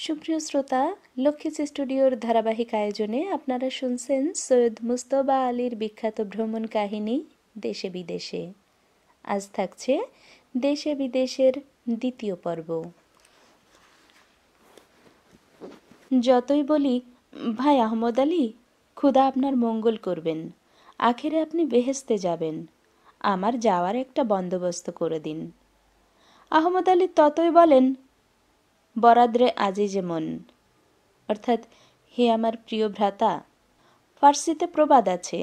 সুপ্রিয় শ্রোতা, লক্ষ্মীজ স্টুডিওর ধারাবাহিক আয়োজনে আপনারা শুনছেন সৈয়দ মুজতবা আলীর বিখ্যাত ভ্রমণ কাহিনী দেশে বিদেশে। আজ থাকছে দেশে বিদেশের দ্বিতীয় পর্ব। যতই বলি, ভাই আহমদ আলী, খুদা আপনার মঙ্গল করবেন, আখেরে আপনি বেহেশতে যাবেন, আমার যাওয়ার একটা বন্দোবস্ত করে দিন। আহমদ আলী ততই বলেন, বরাদ্রে আজিজে মন, অর্থাৎ হে আমার প্রিয় ভ্রাতা। ফার্সিতে প্রবাদ আছে,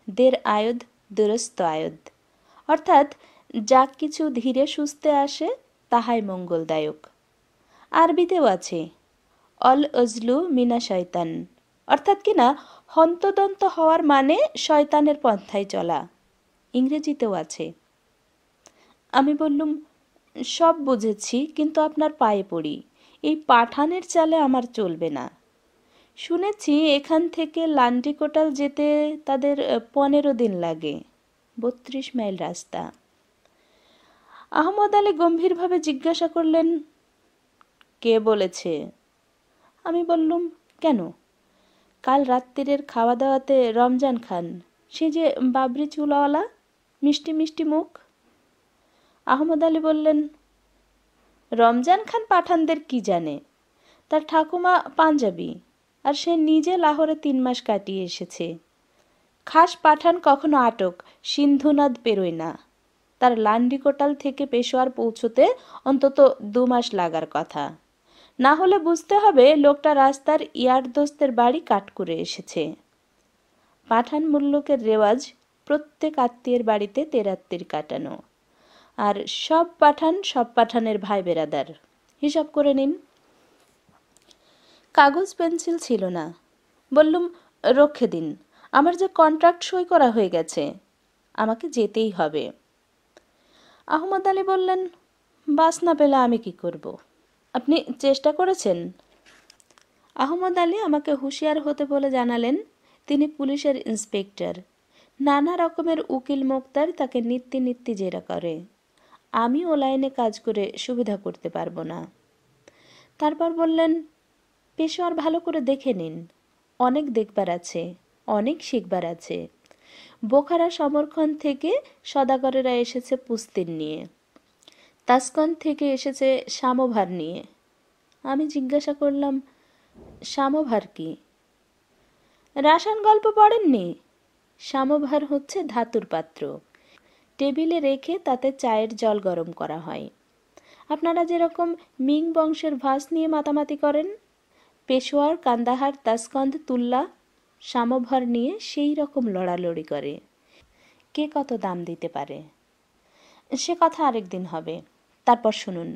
দের আয়দ দুরস্ত আয়দ, অর্থাৎ যা কিছু ধীরে সুস্থে আসে তাহাই মঙ্গলদায়ক। আরবিতেও আছে, অল অজলু মিনা শয়তান, অর্থাৎ কিনা হন্তদন্ত হওয়ার মানে শয়তানের পন্থায় চলা। ইংরেজিতেও আছে। আমি বললুম, সব বুঝেছি, কিন্তু আপনার পায়ে পড়ি, এই পাঠানের চালে আমার চলবে না। শুনেছি এখান থেকে লান্ডিকোটাল যেতে তাদের 15 দিন লাগে, 32 মাইল রাস্তা। আহমদ আলী গম্ভীরভাবে জিজ্ঞাসা করলেন, কে বলেছে? আমি বললুম, কেন, কাল রাত্রিরের খাওয়া দাওয়াতে রমজান খান, সে যে বাবরি চুলাওয়ালা, মিষ্টি মিষ্টি মুখ। আহমদ আলী বললেন, রমজান খান পাঠানদের কি জানে, তার ঠাকুমা পাঞ্জাবি, আর সে নিজে লাহোরে 3 মাস কাটিয়ে এসেছে। খাস পাঠান কখনো আটক সিন্ধুনদ পেরোয় না, তার লান্ডিকোটাল থেকে পেশোয়ার পৌঁছতে অন্তত 2 মাস লাগার কথা। না হলে বুঝতে হবে লোকটা রাস্তার ইয়ারদোস্তের বাড়ি কাট করে এসেছে। পাঠান মুল্লুকের রেওয়াজ প্রত্যেক আত্মীয়ের বাড়িতে তেরাত্তির কাটানো, আর সব পাঠানের ভাই বেরাদার, হিসাব করে নিন। কাগজ পেন্সিল ছিল না। বললুম, রক্ষে দিন, আমার যে কন্ট্রাক্ট সই করা হয়ে গেছে, আমাকে যেতেই হবে। আহমদ আলী বললেন, বাস না পেলে আমি কি করব? আপনি চেষ্টা করেছেন? আহমদ আলী আমাকে হুঁশিয়ার হতে বলে জানালেন, তিনি পুলিশের ইন্সপেক্টর, নানা রকমের উকিল মোক্তার তাকে নিত্যি জেরা করে, আমি ও লাইনে কাজ করে সুবিধা করতে পারবো না। তারপর বললেন, পেশোয়ার ভালো করে দেখে নিন, অনেক দেখবার আছে, অনেক শিখবার আছে। বোখারা সমরখন্দ থেকে সদাগরেরা এসেছে পুস্তিন নিয়ে, তাসকন্দ থেকে এসেছে সামোভার নিয়ে। আমি জিজ্ঞাসা করলাম, সামোভার কি? রাসায়ন গল্প পড়েননি? সামোভার হচ্ছে ধাতুর পাত্র, টেবিলে রেখে তাতে চায়ের জল গরম করা হয়। আপনারা যেরকম মিং বংশের ভাস নিয়ে মাতামাতি করেন, পেশোয়ার, কান্দাহার, তাসকন্দ, তুল্লা সামোভার নিয়ে সেই রকম লড়ালড়ি করে, কে কত দাম দিতে পারে। সে কথা আরেকদিন হবে। তারপর শুনুন,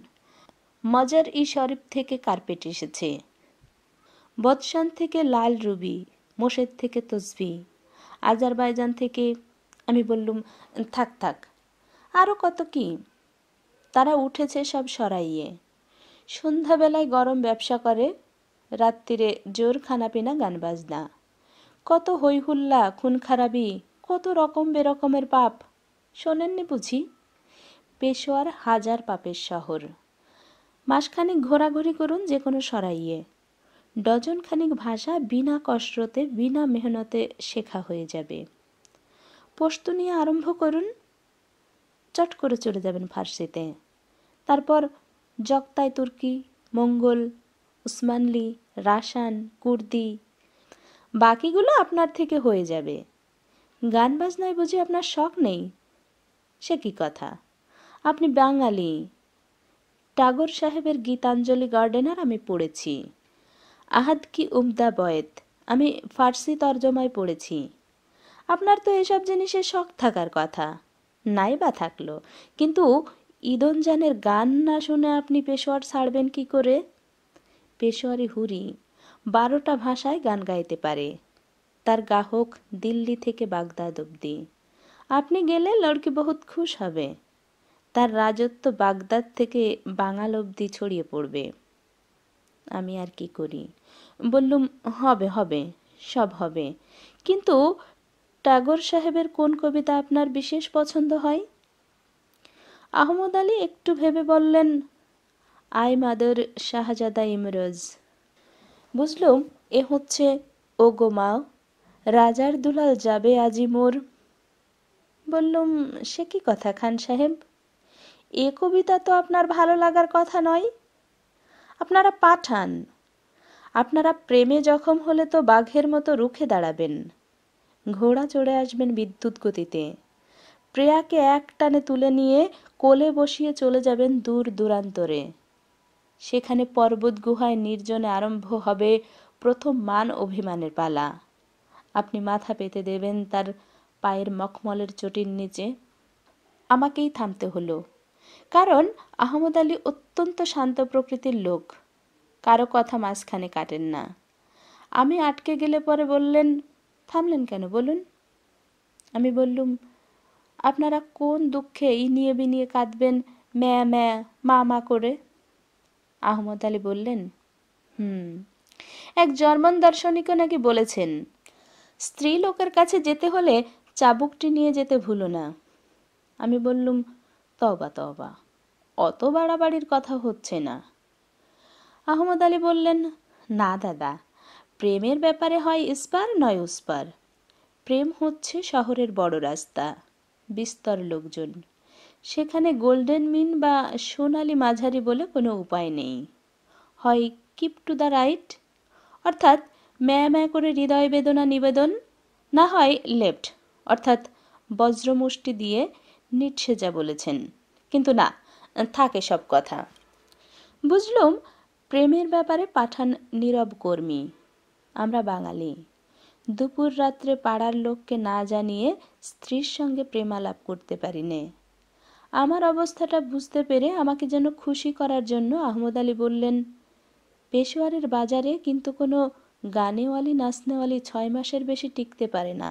মজার ই শরীফ থেকে কার্পেট এসেছে, বদশান থেকে লাল রুবি, মোশেদ থেকে তসবি, আজারবাইজান থেকে। আমি বললুম, থাক, আরও কত কি। তারা উঠেছে সব সরাইয়ে, সন্ধ্যাবেলায় গরম ব্যবসা করে, রাত্রিরে জোর খানাপিনা গান বাজনা, কত হইহুল্লা, খুন খারাপি, কত রকম বেরকমের পাপ। শোনেননি বুঝি? পেশোয়ার 1000 পাপের শহর। মাসখানিক ঘোরাঘুরি করুন যে কোনো সরাইয়ে, ডজনখানিক ভাষা বিনা কসরতে বিনা মেহনতে শেখা হয়ে যাবে। পশতু নিয়ে আরম্ভ করুন, চট করে চলে যাবেন ফার্সিতে। তারপর জগতাই তুর্কি, মঙ্গল, উসমানলি, রাসান, কুর্দি, বাকিগুলো আপনার থেকে হয়ে যাবে। গান বাজনায় বুঝি আপনার শখ নেই? সে কি কথা, আপনি বাঙালি। টাগোর সাহেবের গীতাঞ্জলি গার্ডেনার আমি পড়েছি, আহাদ কি উমদা বয়েত আমি ফার্সি তর্জমায় পড়েছি। আপনার তো এসব জিনিসের শখ থাকার কথা, নাই বা থাকলো, কিন্তু ঈদনজানের গান না শুনে আপনি পেশোয়ার ছাড়বেন কি করে? পেশোয়ারি হুরি 12টা ভাষায় গান গাইতে পারে, তার গাহক দিল্লি থেকে বাগদাদ অবধি। আপনি গেলে লড়কি বহুত খুশ হবে, তার রাজত্ব বাগদাদ থেকে বাঙাল অবধি ছড়িয়ে পড়বে। আমি আর কি করি? বললুম, হবে, সব হবে, কিন্তু টাগোর সাহেবের কোন কবিতা আপনার বিশেষ পছন্দ হয়? আহমদ আলী একটু ভেবে বললেন, আই মাদার শাহজাদা ইমরোজ। বুঝলুম এ হচ্ছে ও গো মা, রাজার দুলাল যাবে আজি মোর। বললুম, সে কি কথা খান সাহেব, এ কবিতা তো আপনার ভালো লাগার কথা নয়। আপনারা পাঠান, আপনারা প্রেমে জখম হলে তো বাঘের মতো রুখে দাঁড়াবেন, ঘোড়া চড়ে আসবেন বিদ্যুৎ গতিতে, প্রেয়াকে এক টানে তুলে নিয়ে কোলে বসিয়ে চলে যাবেন দূর দূরান্তরে। সেখানে পর্বত গুহায় নির্জনে আরম্ভ হবে প্রথম মান অভিমানের পালা। আপনি মাথা পেতে দেবেন তার পায়ের মখমলের চটির নিচে। আমাকেই থামতে হলো, কারণ আহমদ আলী অত্যন্ত শান্ত প্রকৃতির লোক, কারো কথা মাঝখানে কাটেন না। আমি আটকে গেলে পরে বললেন, থামলেন কেন বলুন? আমি বললুম, আপনারা কোন দুঃখে ইনিয়ে বিনিয়ে কাঁদবেন ম্যা ম্যা মা মা করে? আহমদ আলী বললেন, এক জার্মান দার্শনিকও নাকি বলেছেন, স্ত্রী লোকের কাছে যেতে হলে চাবুকটি নিয়ে যেতে ভুলো না। আমি বললুম, তওবা তওবা, অত বাড়াবাড়ির কথা হচ্ছে না। আহমদ আলী বললেন, না দাদা, প্রেমের ব্যাপারে হয় ইস্পার নয় উস্পার। প্রেম হচ্ছে শহরের বড় রাস্তা, বিস্তর লোকজন, সেখানে গোল্ডেন মিন বা সোনালি মাঝারি বলে কোনো উপায় নেই। হয় কিপ টু দ্য রাইট, অর্থাৎ ম্যা ম্যা করে হৃদয় বেদনা নিবেদন, না হয় লেফট, অর্থাৎ বজ্রমুষ্টি দিয়ে নিচ্ছে যা বলেছেন। কিন্তু না, থাকে সব কথা। বুঝলুম প্রেমের ব্যাপারে পাঠান নীরব কর্মী। আমরা বাঙালি, দুপুর রাত্রে পাড়ার লোককে না জানিয়ে স্ত্রীর সঙ্গে প্রেমালাপ করতে পারি নে। আমার অবস্থাটা বুঝতে পেরে আমাকে যেন খুশি করার জন্য আহমদ আলী বললেন, পেশোয়ারের বাজারে কিন্তু কোনো গানেওয়ালি নাচনেওয়ালি 6 মাসের বেশি টিকতে পারে না।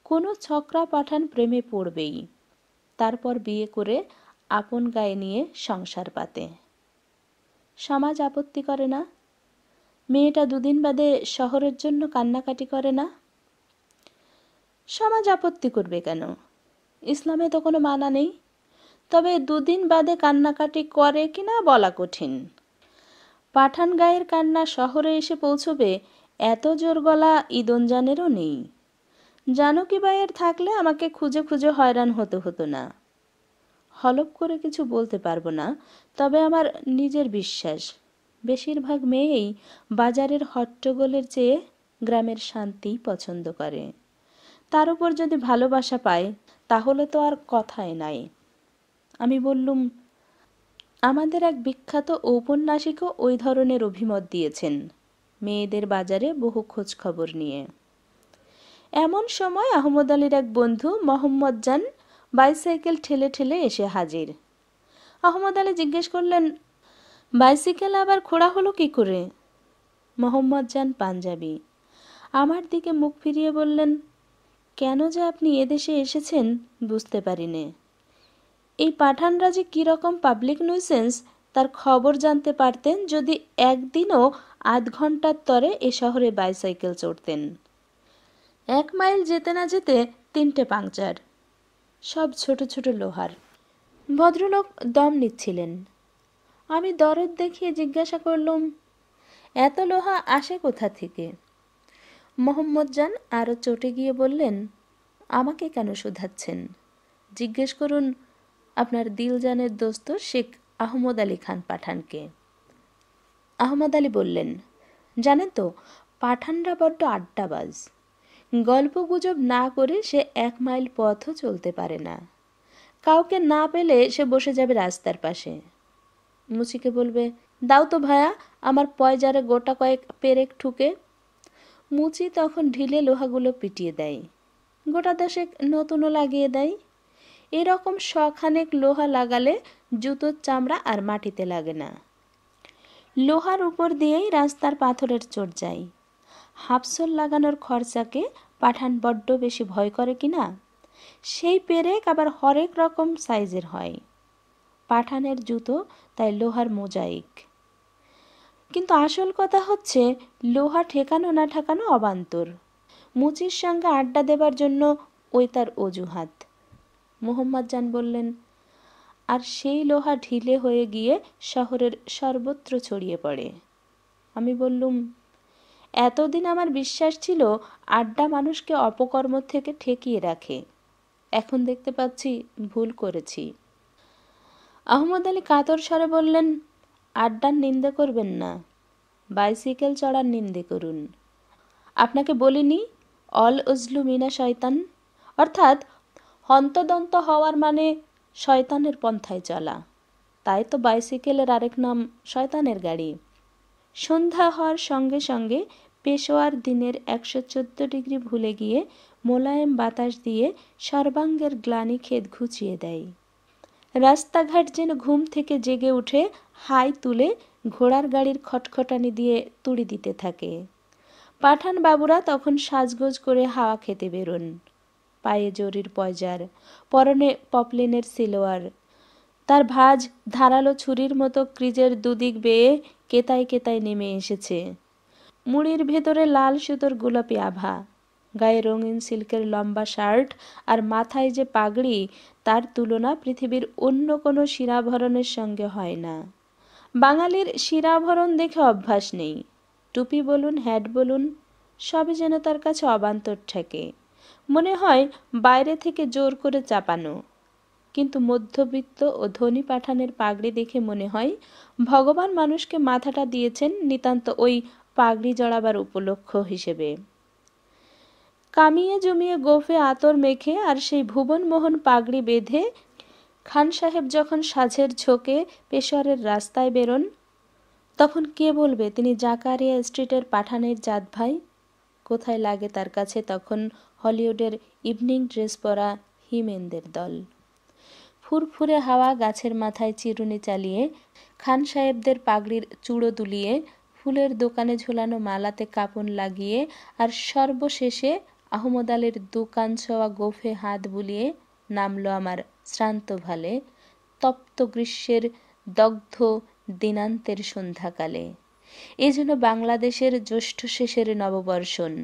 কোনো ছকরা পাঠান প্রেমে পড়বেই, তারপর বিয়ে করে আপন গায়ে নিয়ে সংসার পাতে। সমাজ আপত্তি করে না? মেয়েটা দুদিন বাদে শহরের জন্য কান্নাকাটি করে না? সমাজ আপত্তি করবে কেন? ইসলামে তো কোনো মানা নেই। তবে দুদিন বাদে কান্নাকাটি করে কিনা বলা কঠিন। পাঠান গায়ের কান্না শহরে এসে পৌঁছবে এত জোর গলা ইদনজানেরও নেই। জানকী বাইয়ের থাকলে আমাকে খুঁজে খুঁজে হয়রান হতে হতো না। হলপ করে কিছু বলতে পারবো না, তবে আমার নিজের বিশ্বাস বেশিরভাগ মেয়েই বাজারের হট্টগোলের চেয়ে গ্রামের শান্তিই পছন্দ করে। তার উপর যদি ভালোবাসা পায় তাহলে তো আর কথাই নাই। আমি বললুম, আমাদের এক বিখ্যাত ঔপন্যাসিকও ওই ধরনের অভিমত দিয়েছেন, মেয়েদের বাজারে বহু খোঁজ খবর নিয়ে। এমন সময় আহমদ আলীর এক বন্ধু মোহাম্মদ জান বাইসাইকেল ঠেলে ঠেলে এসে হাজির। আহমদ আলী জিজ্ঞেস করলেন, বাইসাইকেল আবার খোঁড়া হলো কি করে? মোহাম্মদ জান পাঞ্জাবি। আমার দিকে মুখ ফিরিয়ে বললেন, কেন যে আপনি এদেশে এসেছেন বুঝতে পারিনে। এই পাঠানরা যে কীরকম পাবলিক নিউসেন্স তার খবর জানতে পারতেন যদি একদিনও আধ ঘন্টার তরে এ শহরে বাইসাইকেল চড়তেন। 1 মাইল যেতে না যেতে 3টে পাংচার, সব ছোট ছোট লোহার। ভদ্রলোক দম নিচ্ছিলেন। আমি দরদ দেখিয়ে জিজ্ঞাসা করলুম, এত লোহা আসে কোথা থেকে? মোহাম্মদ জান আরও চটে গিয়ে বললেন, আমাকে কেন শুধাচ্ছেন? জিজ্ঞেস করুন আপনার দিলজানের দোস্ত শেখ আহমদ আলী খান পাঠানকে। আহমদ আলী বললেন, জানেন তো, পাঠানরা বড্ড আড্ডাবাজ। গল্প গুজব না করে সে 1 মাইল পথও চলতে পারে না। কাউকে না পেলে সে বসে যাবে রাস্তার পাশে। মুচিকে বলবে, দাও তো ভায়া আমার পয়জারে গোটা কয়েক পেরেক ঠুকে। মুচি তখন ঢিলে লোহাগুলো পিটিয়ে দেয়, গোটা 10 নতুনও লাগিয়ে দেয়। এরকম শখানেক লোহা লাগালে জুতোর চামড়া আর মাটিতে লাগে না। লোহার উপর দিয়েই রাস্তার পাথরের চোট যায়। হাফসোল লাগানোর খরচাকে পাঠান বড্ড বেশি ভয় করে কিনা। সেই পেরেক আবার হরেক রকম সাইজের হয়। পাঠানের জুতো তাই লোহার মোজাইক। কিন্তু আসল কথা হচ্ছে লোহা ঠেকানো না ঠেকানো অবান্তর। মুচির সঙ্গে আড্ডা দেবার জন্য ওই তার অজুহাত। মোহাম্মদ জান বললেন, আর সেই লোহা ঢিলে হয়ে গিয়ে শহরের সর্বত্র ছড়িয়ে পড়ে। আমি বললুম, এতদিন আমার বিশ্বাস ছিল আড্ডা মানুষকে অপকর্ম থেকে ঠেকিয়ে রাখে, এখন দেখতে পাচ্ছি ভুল করেছি। আহমদ আলী কাতর স্বরে বললেন, আড্ডার নিন্দে করবেন না, বাইসাইকেল চড়ার নিন্দে করুন। আপনাকে বলিনি অল উজলু মিনা শয়তান, অর্থাৎ হন্তদন্ত হওয়ার মানে শয়তানের পন্থায় চলা। তাই তো বাইসাইকেলের আরেক নাম শয়তানের গাড়ি। সন্ধ্যা হওয়ার সঙ্গে সঙ্গে পেশোয়ার দিনের 114 ডিগ্রি ভুলে গিয়ে মোলায়েম বাতাস দিয়ে সর্বাঙ্গের গ্লানি খেদ ঘুচিয়ে দেয়। রাস্তাঘাট যেন ঘুম থেকে জেগে উঠে হাই তুলে ঘোড়ার গাড়ির খটখটানি দিয়ে তুড়ি দিতে থাকে। পাঠান বাবুরা তখন সাজগোজ করে হাওয়া খেতে বেরোন। পায়ে জরির পয়জার, পরনে পপলিনের সিলোয়ার, তার ভাঁজ ধারালো ছুরির মতো ক্রিজের দুদিক বেয়ে কেতায় কেতায় নেমে এসেছে। মুড়ির ভেতরে লাল সুতোর গোলাপি আভা, গায়ে রঙিন সিল্কের লম্বা শার্ট, আর মাথায় যে পাগড়ি তার তুলনা পৃথিবীর অন্য কোনো শিরাভরণের সঙ্গে হয় না। বাঙালির শিরাভরণ দেখে অভ্যাস নেই, টুপি বলুন হ্যাট বলুন সবই যেন তার কাছে অবান্তর ঠেকে, মনে হয় বাইরে থেকে জোর করে চাপানো। কিন্তু মধ্যবিত্ত ও ধনী পাঠানের পাগড়ি দেখে মনে হয় ভগবান মানুষকে মাথাটা দিয়েছেন নিতান্ত ওই পাগড়ি জড়াবার উপলক্ষ হিসেবে। কামিয়ে জমিয়ে গোফে আতর মেখে আর সেই ভুবনমোহন পাগড়ি বেঁধে খান সাহেব যখন সাঝের ঝোঁকে পেশোয়ারের রাস্তায় বেরোন, তখন কে বলবে তিনি জাকারিয়া স্ট্রিটের পাঠানের জাত ভাই? কোথায় লাগে তার কাছে তখন হলিউডের ইভিনিং ড্রেস পরা হিমেনদের দল? ফুরফুরে হাওয়া গাছের মাথায় চিরুনি চালিয়ে, খান সাহেবদের পাগড়ির চূড়ো দুলিয়ে, ফুলের দোকানে ঝোলানো মালাতে কাপন লাগিয়ে, আর সর্বশেষে আহমদ আলীর দোকান ছোঁয়া গোফে হাত বুলিয়ে নামলো আমার শ্রান্ত ভালে তপ্ত গ্রীষ্মের দগ্ধ দিনান্তের সন্ধ্যাকালে। এ যেন বাংলাদেশের জ্যৈষ্ঠ শেষের নববর্ষণ।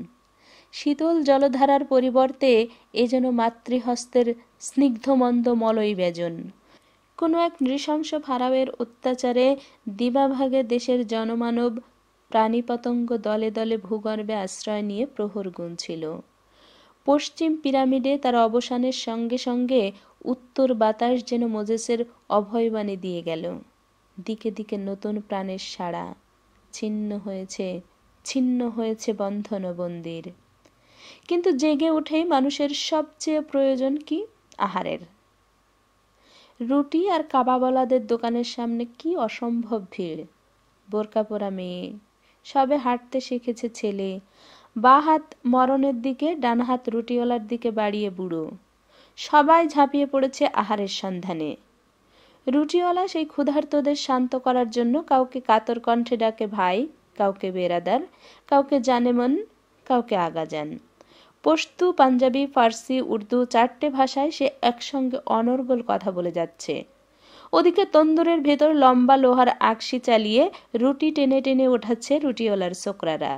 শীতল জলধারার পরিবর্তে এ যেন মাতৃহস্তের স্নিগ্ধমন্দ মলয় ব্যজন। কোনো এক নৃশংস ফারাওয়ের অত্যাচারে দিবাভাগে দেশের জনমানব প্রাণীপতঙ্গ দলে দলে ভূগর্ভে আশ্রয় নিয়ে প্রহর গুনছিল। পশ্চিম পিরামিডে তার অবসানের সঙ্গে সঙ্গে উত্তর বাতাস যেন মোজেসের অভয়বাণী দিয়ে গেল। দিকে দিকে নতুন প্রাণের সাড়া। ছিন্ন হয়েছে বন্ধন ও বন্দির। কিন্তু জেগে উঠেই মানুষের সবচেয়ে প্রয়োজন কি? আহারের। রুটি আর কাবাবওয়ালাদের দোকানের সামনে কি অসম্ভব ভিড়। বোরকা পরা মেয়ে, সবে হাঁটতে শিখেছে ছেলে, বাঁ হাত মরণের দিকে, ডান হাত রুটিওয়ালার দিকে বাড়িয়ে বুড়ো, সবাই ঝাঁপিয়ে পড়েছে আহারের সন্ধানে। রুটিওয়ালা সেই ক্ষুধার্তদের শান্ত করার জন্য কাউকে কাতর কণ্ঠে ডাকে ভাই, কাউকে বেরাদার, কাউকে জানেমন, কাউকে আগাজান। পশতু, পাঞ্জাবি, ফার্সি, উর্দু 4টে ভাষায় সে একসঙ্গে অনর্গল কথা বলে যাচ্ছে। ওদিকে তন্দুরের ভেতর লম্বা লোহার আকশি চালিয়ে রুটি টেনে টেনে ওঠাচ্ছে রুটিওয়ালার ছোকরারা।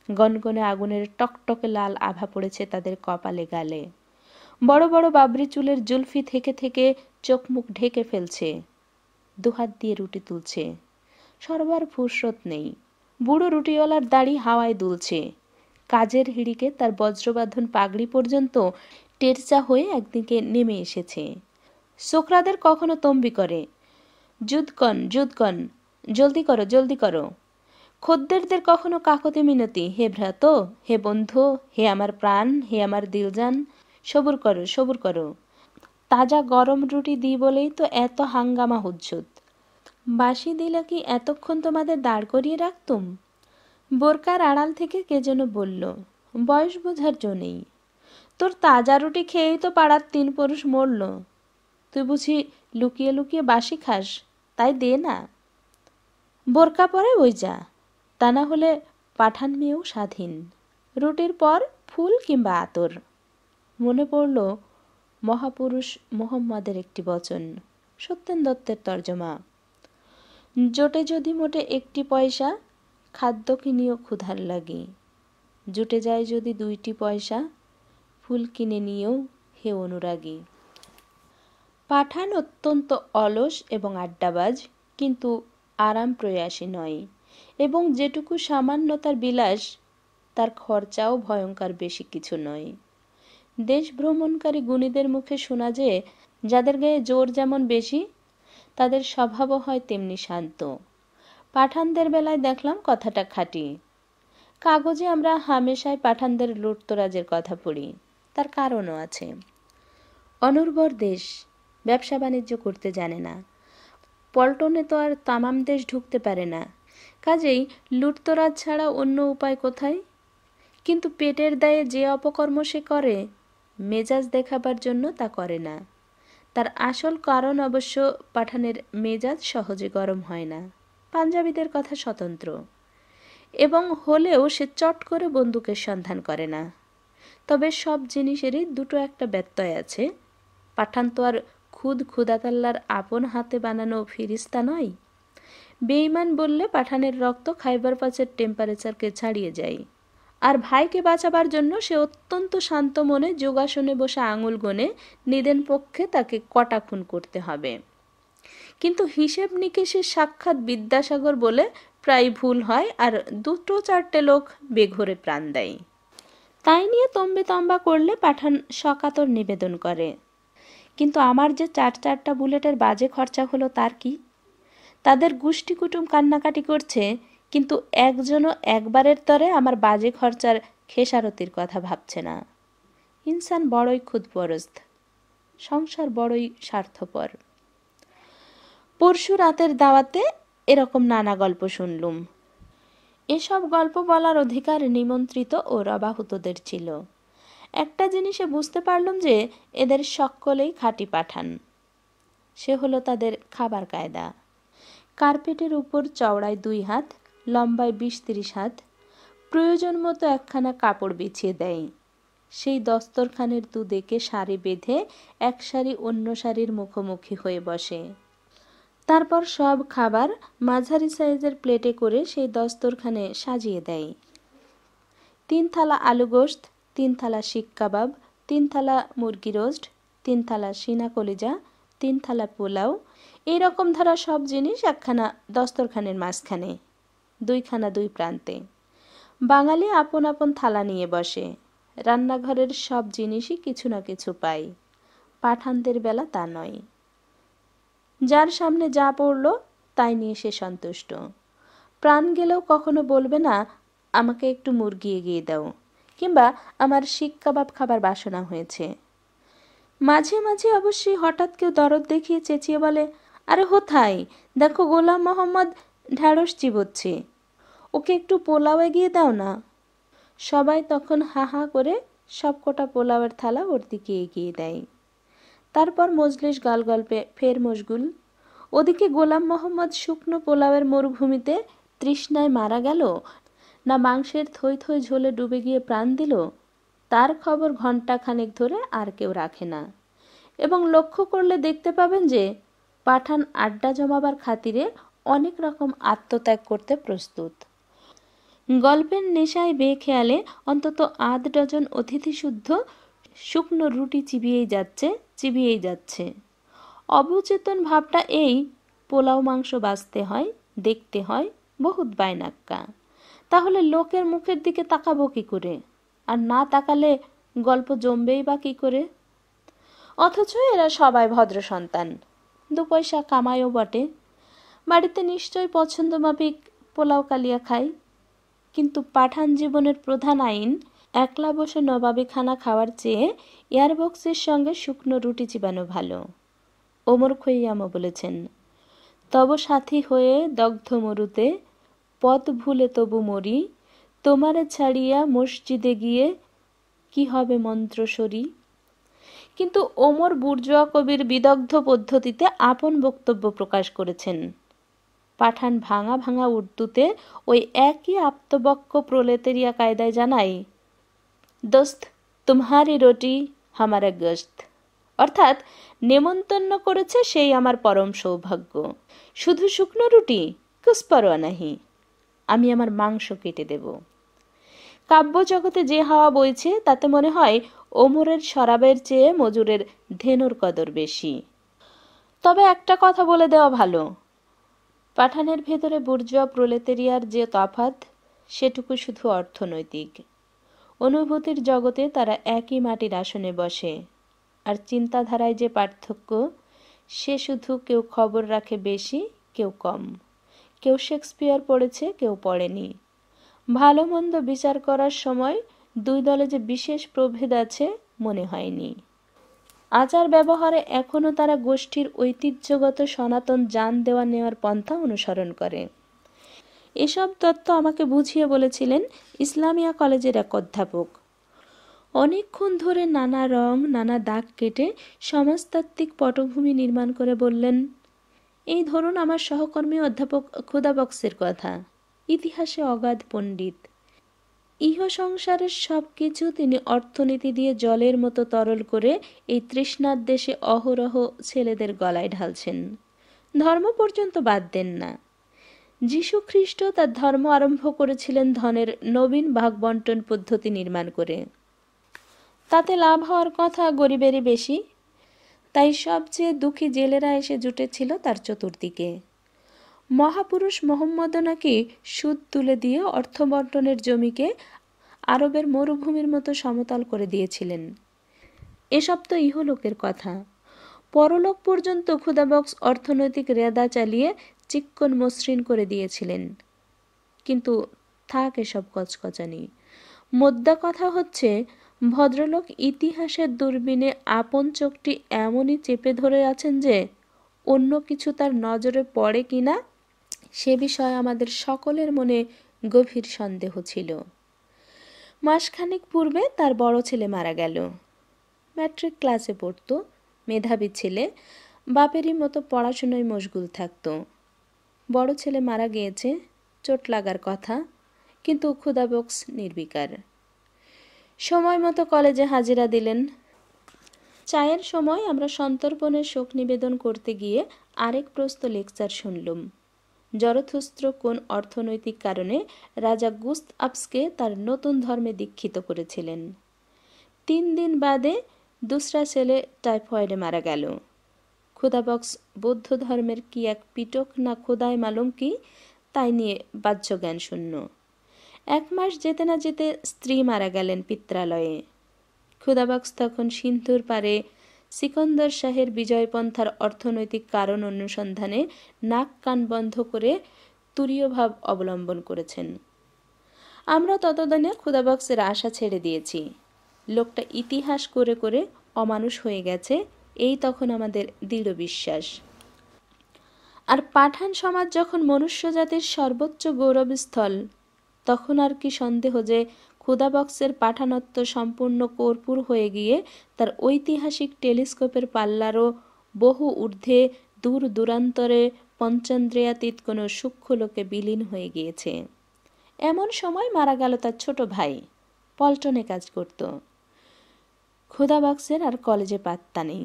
গনগনে আগুনের টকটকে লাল আভা পড়েছে তাদের কপালে গালে। বড় বড় বাবরি চুলের জুলফি থেকে থেকে চোখ মুখ ঢেকে ফেলছে। দুহাত দিয়ে রুটি তুলছে, সরবার ফুরসত নেই। বুড়ো রুটিওয়ালার দাড়ি হাওয়ায় দুলছে। কাজের হিড়িকে তার বজ্রবাঁধন পাগড়ি পর্যন্ত টেরচা হয়ে একদিকে নেমে এসেছে। ছোকরাদের কখনো তম্বি করে, যুদ্ধকন যুদ্ধকন, জলদি করো জলদি করো। খদ্দেরদের কখনো কাকতি মিনতি, হে ভ্রাত, হে বন্ধু, হে আমার প্রাণ, হে আমার দিলজান, সবুর করো সবুর করো। তাজা গরম রুটি দিই বলেই তো এত হাঙ্গামা হুজ্জুত। বাসি দিলে কি এতক্ষণ তোমাদের দাঁড় করিয়ে রাখতুম? বোরকার আড়াল থেকে কে যেন বলল, বয়স বোঝার জো নেই। তোর তাজা রুটি খেয়েই তো পাড়ার 3 পুরুষ মরল। তুই বুঝি লুকিয়ে লুকিয়ে বাসি খাস? তাই দে না। বোরকা পরে ওই যা, তা না হলে পাঠান মেয়েও স্বাধীন। রুটির পর ফুল কিংবা আতর। মনে পড়ল মহাপুরুষ মোহাম্মদের একটি বচন, সত্যেন দত্তের তর্জমা, জোটে যদি মোটে 1টি পয়সা, খাদ্য কিনিও ক্ষুধার লাগি। জুটে যায় যদি 2টি পয়সা, ফুল কিনে নিয়েও হে অনুরাগী। পাঠান অত্যন্ত অলস এবং আড্ডাবাজ, কিন্তু আরাম প্রয়াসী নয়, এবং যেটুকু সামান্য তার বিলাস, তার খরচাও ভয়ঙ্কর বেশি কিছু নয়। দেশ ভ্রমণকারী গুণীদের মুখে শোনা যে যাদের গায়ে জোর যেমন বেশি, তাদের স্বভাবও হয় তেমনি শান্ত। পাঠানদের বেলায় দেখলাম কথাটা খাঁটি। কাগজে আমরা হামেশাই পাঠানদের লুটতরাজের কথা পড়ি, তার কারণও আছে। অনুর্বর দেশ, ব্যবসা বাণিজ্য করতে জানে না, পল্টনে তো আর তামাম দেশ ঢুকতে পারে না, কাজেই লুটতরাজ ছাড়া অন্য উপায় কোথায়? কিন্তু পেটের দায়ে যে অপকর্ম সে করে, মেজাজ দেখাবার জন্য তা করে না। তার আসল কারণ অবশ্য পাঠানের মেজাজ সহজে গরম হয় না, পাঞ্জাবিদের কথা স্বতন্ত্র, এবং হলেও সে চট করে বন্দুকের সন্ধান করে না। তবে সব জিনিসেরই দুটো একটা ব্যত্যয় আছে। পাঠান তো আর ক্ষুদাতাল্লার আপন হাতে বানানো ফিরিস্তা নয়। বেঈমান বললে পাঠানের রক্ত খাইবার পাচের টেম্পারেচারকে ছাড়িয়ে যায়, আর ভাইকে বাঁচাবার জন্য সে অত্যন্ত শান্ত মনে যোগাসনে বসে আঙুল গনে নিদেন পক্ষে তাকে কটা খুন করতে হবে। কিন্তু হিসেব নিকেশে সাক্ষাৎ বিদ্যাসাগর বলে প্রায় ভুল হয়, আর দুটো চারটে লোক বেঘরে প্রাণ দেয়। তাই নিয়ে তম্বে তম্বা করলে পাঠান সকাতর নিবেদন করে, কিন্তু আমার যে চারটা বুলেটের বাজে খরচা হলো তার কি? তাদের গোষ্ঠী কুটুম কান্নাকাটি করছে, কিন্তু একজনও একবারের তরে আমার বাজে খরচার খেসারতির কথা ভাবছে না। ইনসান বড়ই ক্ষুদপরস্ত, সংসার বড়ই স্বার্থপর। পরশু রাতের দাওয়াতে এরকম নানা গল্প শুনলুম। এসব গল্প বলার অধিকার নিমন্ত্রিত ও রবাহুতদের ছিল। একটা জিনিসে বুঝতে পারলাম যে এদের সকলেই খাঁটি পাঠান। সে হলো তাদের খাবার কায়দা। কার্পেটের উপর চওড়ায় 2 হাত, লম্বায় 20-30 হাত, প্রয়োজন মতো একখানা কাপড় বিছিয়ে দেয়। সেই দস্তরখানের দুদিকে সারি বেঁধে এক সারি অন্য সারির মুখোমুখি হয়ে বসে। তারপর সব খাবার মাঝারি সাইজের প্লেটে করে সেই দস্তরখানে সাজিয়ে দেয়। 3 থালা আলু গোশত, 3 থালা শিক কাবাব, 3 থালা মুরগি রোস্ট, 3 থালা সিনা কলিজা, 3 থালা পোলাও, এইরকম ধারা সব জিনিস একখানা দস্তরখানের মাঝখানে, 2খানা 2 প্রান্তে। বাঙালি আপন আপন থালা নিয়ে বসে। রান্নাঘরের সব জিনিসই কিছু না কিছু পাই। পাঠানদের বেলা তা নয়। যার সামনে যা পড়লো তাই নিয়ে সে সন্তুষ্ট। প্রাণ গেলেও কখনো বলবে না আমাকে একটু মুরগি এগিয়ে দাও, কিংবা আমার শিক কাবাব খাবার বাসনা হয়েছে। মাঝে মাঝে অবশ্যই হঠাৎ কেউ দরদ দেখিয়ে চেঁচিয়ে বলে, আরে হোথায় দেখো গোলাম মোহাম্মদ ঢ্যাঁড়স চিবোচ্ছে, ওকে একটু পোলাও এগিয়ে দাও না। সবাই তখন হা হা করে সবকটা পোলাওয়ের থালা ওর দিকে এগিয়ে দেয়। তারপর মজলিস গালগল্পে ফের মশগুল। ওদিকে গোলাম মোহাম্মদ শুকনো পোলাওয়ের মরুভূমিতে তৃষ্ণায় মারা গেল, না মাংসের থই থই ঝোলে ডুবে গিয়ে প্রাণ দিল, তার খবর ঘণ্টাখানেক ধরে আর কেউ রাখে না। এবং লক্ষ্য করলে দেখতে পাবেন যে পাঠান আড্ডা জমাবার খাতিরে অনেক রকম আত্মত্যাগ করতে প্রস্তুত। গল্পের নেশায় বেখেয়ালে অন্তত 8 ডজন অতিথি শুদ্ধ শুকনো রুটি চিবিয়েই যাচ্ছে। অবচেতন ভাবটা এই, পোলাও মাংস বাঁচতে হয়, দেখতে হয়, বহুত বাইনাক্কা। তাহলে লোকের মুখের দিকে তাকাবো কি করে? আর না তাকালে গল্প জমবেই বা কি করে? অথচ এরা সবাই ভদ্র সন্তান, 2 পয়সা কামায়ও বটে। বাড়িতে নিশ্চয় পছন্দ মাফিক পোলাও কালিয়া খায়। কিন্তু পাঠান জীবনের প্রধান আইন, একলা বসে নবাবি খানা খাওয়ার চেয়ে এয়ারবক্সের সঙ্গে শুকনো রুটি চিবানো ভালো। ওমর খৈয়ামও বলেছেন, তব সাথী হয়ে দগ্ধ মরুতে, পথ ভুলে তবু মরি, তোমারে ছাড়িয়া মসজিদে গিয়ে কি হবে মন্ত্রস্বরী। কিন্তু ওমর বুর্জোয়া কবির বিদগ্ধ পদ্ধতিতে আপন বক্তব্য প্রকাশ করেছেন। পাঠান ভাঙা ভাঙা উর্দুতে ওই একই আপ্তবক্য প্রলেতেরিয়া কায়দায় জানাই, দোস্ত তুমহারি রুটি হামারা গোশত, অর্থাৎ নেমন্তন্ন করেছে সেই আমার পরম সৌভাগ্য। শুধু শুকনো রুটি কুছ পরোয়া নাহি, আমি আমার মাংস কেটে দেব। কাব্য জগতে যে হাওয়া বইছে তাতে মনে হয় ওমরের শরাবের চেয়ে মজুরের ধেনুর কদর বেশি। তবে একটা কথা বলে দেওয়া ভালো, পাঠানের ভেতরে বুর্জোয়া প্রলেতেরিয়ার যে তফাৎ, সেটুকু শুধু অর্থনৈতিক। অনুভূতির জগতে তারা একই মাটির আসনে বসে, আর চিন্তাধারায় যে পার্থক্য, সে শুধু কেউ খবর রাখে বেশি, কেউ কম। কেউ শেক্সপিয়ার পড়েছে, কেউ পড়েনি। ভালো মন্দ বিচার করার সময় দুই দলে যে বিশেষ প্রভেদ আছে মনে হয়নি। আচার ব্যবহারে এখনও তারা গোষ্ঠীর ঐতিহ্যগত সনাতন জান দেওয়া নেওয়ার পন্থা অনুসরণ করে। এসব তত্ত্ব আমাকে বুঝিয়ে বলেছিলেন ইসলামিয়া কলেজের এক অধ্যাপক। অনেকক্ষণ ধরে নানা রং, নানা দাগ কেটে সমাজতাত্ত্বিক পটভূমি নির্মাণ করে বললেন, এই ধরুন আমার সহকর্মী অধ্যাপক খুদা বক্সের কথা। ইতিহাসে অগাধ পণ্ডিত। ইহ সংসারের সব কিছু তিনি অর্থনীতি দিয়ে জলের মতো তরল করে এই তৃষ্ণার দেশে অহরহ ছেলেদের গলায় ঢালছেন। ধর্ম পর্যন্ত বাদ দেন না। যীশু খ্রিস্ট তার ধর্ম আরম্ভ করেছিলেন ধনের নবীন ভাগ বন্টন পদ্ধতি নির্মাণ করে। তাতে লাভ হওয়ার কথা গরিবেরই বেশি, তাই সবচেয়ে দুঃখী জেলেরা এসে জুটেছিল তার চতুর্দিকে। মহাপুরুষ মোহাম্মদও নাকি সুদ তুলে দিয়ে অর্থ বন্টনের জমিকে আরবের মরুভূমির মতো সমতল করে দিয়েছিলেন। এসব তো ইহলোকের কথা। পরলোক পর্যন্ত ক্ষুদাবক্স অর্থনৈতিক রেদা চালিয়ে চিক্কন মসৃণ করে দিয়েছিলেন। কিন্তু থাক এসব কচকচানি। মোদ্দা কথা হচ্ছে, ভদ্রলোক ইতিহাসের দূরবীনে আপন চোখটি এমনই চেপে ধরে আছেন যে অন্য কিছু তার নজরে পড়ে কিনা সে বিষয়ে আমাদের সকলের মনে গভীর সন্দেহ ছিল। মাসখানেক পূর্বে তার বড় ছেলে মারা গেল। ম্যাট্রিক ক্লাসে পড়তো, মেধাবী ছেলে, বাপেরই মতো পড়াশুনোয় মশগুল থাকতো। বড় ছেলে মারা গিয়েছে, চোট লাগার কথা, কিন্তু ক্ষুদাবক্স নির্বিকার। সময় মতো কলেজে হাজিরা দিলেন। চায়ের সময় আমরা সন্তর্পণের শোক নিবেদন করতে গিয়ে আরেক প্রস্ত লেকচার শুনলুম। জরথুস্ত্র কোন অর্থনৈতিক কারণে রাজা গুস্ত আপসকে তার নতুন ধর্মে দীক্ষিত করেছিলেন। 3 দিন বাদে দুসরা ছেলে টাইফয়েডে মারা গেল। ক্ষুদাবক্স বৌদ্ধ ধর্মের কি এক পিটক না খোদায় মালুম কি, তাই নিয়ে বাহ্য জ্ঞান শূন্য। 1 মাস যেতে না যেতে স্ত্রী মারা গেলেন পিত্রালয়ে। ক্ষুদাবক্স তখন সিন্ধুর পারে সিকন্দর শাহের বিজয়পন্থার অর্থনৈতিক কারণ অনুসন্ধানে নাক কান বন্ধ করে তুরীয় ভাব অবলম্বন করেছেন। আমরা ততদিনে ক্ষুদাবক্সের আশা ছেড়ে দিয়েছি। লোকটা ইতিহাস করে করে অমানুষ হয়ে গেছে, এই তখন আমাদের দৃঢ় বিশ্বাস। আর পাঠান সমাজ যখন মনুষ্য জাতির সর্বোচ্চ গৌরবস্থল, তখন আর কি সন্দেহ যে ক্ষুদাবক্সের পাঠানত্ব সম্পূর্ণ কর্পূর হয়ে গিয়ে তার ঐতিহাসিক টেলিস্কোপের পাল্লারও বহু ঊর্ধ্বে দূর দূরান্তরে পঞ্চেন্দ্রিয়াতীত কোনো সূক্ষ্ম লোকে বিলীন হয়ে গিয়েছে। এমন সময় মারা গেল তার ছোট ভাই, পল্টনে কাজ করত। ক্ষুদাবক্সের আর কলেজে পাত্তা নেই।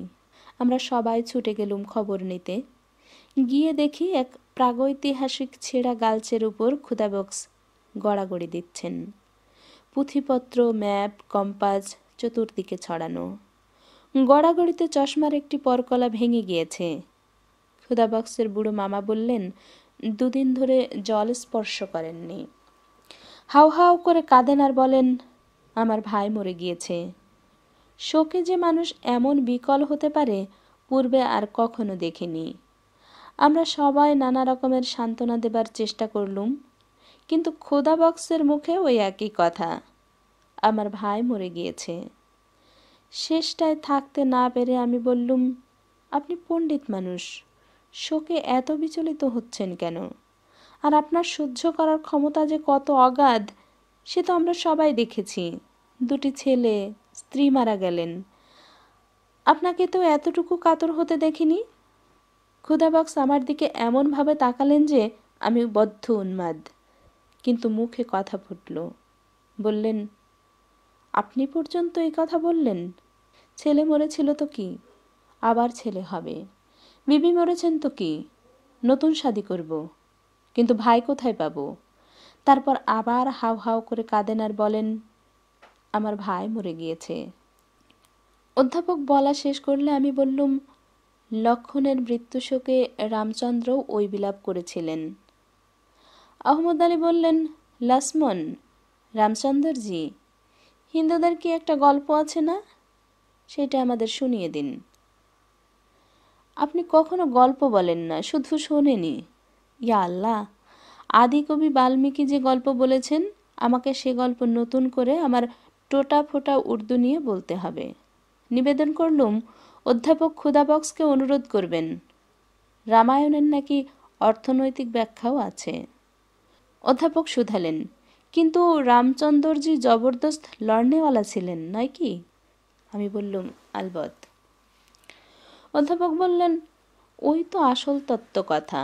আমরা সবাই ছুটে গেলুম খবর নিতে। গিয়ে দেখি এক প্রাগৈতিহাসিক ছেঁড়া গালচের উপর ক্ষুদাবক্স গড়াগড়ি দিচ্ছেন। পুঁথিপত্র, ম্যাপ, কম্পাস চতুর্দিকে ছড়ানো। গড়াগড়িতে চশমার একটি পরকলা ভেঙে গিয়েছে। ক্ষুদাবক্সের বুড়ো মামা বললেন, 2 দিন ধরে জল স্পর্শ করেননি। হাউ হাউ করে কাঁদেন আর বলেন, আমার ভাই মরে গিয়েছে। শোকে যে মানুষ এমন বিকল হতে পারে পূর্বে আর কখনো দেখিনি। আমরা সবাই নানা রকমের সান্ত্বনা দেবার চেষ্টা করলুম, কিন্তু ক্ষুদাবক্সের মুখে ওই একই কথা, আমার ভাই মরে গিয়েছে। শেষটায় থাকতে না পেরে আমি বললুম, আপনি পণ্ডিত মানুষ, শোকে এত বিচলিত হচ্ছেন কেন? আর আপনার সহ্য করার ক্ষমতা যে কত অগাধ সে তো আমরা সবাই দেখেছি। 2টি ছেলে, স্ত্রী মারা গেলেন, আপনাকে তো এতটুকু কাতর হতে দেখিনি। ক্ষুদাবক্স আমার দিকে এমনভাবে তাকালেন যে আমি বদ্ধ উন্মাদ, কিন্তু মুখে কথা ফুটল। বললেন, আপনি পর্যন্ত এই কথা বললেন? ছেলে মরেছিল তো কি, আবার ছেলে হবে। বিবি মরেছেন তো কি, নতুন শাদী করব, কিন্তু ভাই কোথায় পাবো? তারপর আবার হাউ হাউ করে কাঁদেন আর বলেন, আমার ভাই মরে গিয়েছে। অধ্যাপক বলা শেষ করলে আমি বললুম, লক্ষণের মৃত্যুশোকে রামচন্দ্রও ওই বিলাপ করেছিলেন। আহমদ আলী বললেন, লক্ষ্মণ, রামচন্দ্রজি, হিন্দুদের কি একটা গল্প আছে না, সেটা আমাদের শুনিয়ে দিন। আপনি কখনো গল্প বলেন না, শুধু শোনেনি। ইয়া আল্লাহ, আদিকবি বাল্মীকি যে গল্প বলেছেন, আমাকে সে গল্প নতুন করে আমার টোটা ফোটা উর্দু নিয়ে বলতে হবে। নিবেদন করলুম অধ্যাপক ক্ষুদাবক্সকে অনুরোধ করবেন। রামায়ণের নাকি অর্থনৈতিক ব্যাখ্যাও আছে। অধ্যাপক শুধালেন, কিন্তু রামচন্দ্রজি জবরদস্ত লড়নেওয়ালা ছিলেন নয় কি? আমি বললুম, আলবৎ। অধ্যাপক বললেন, ওই তো আসল তত্ত্ব কথা।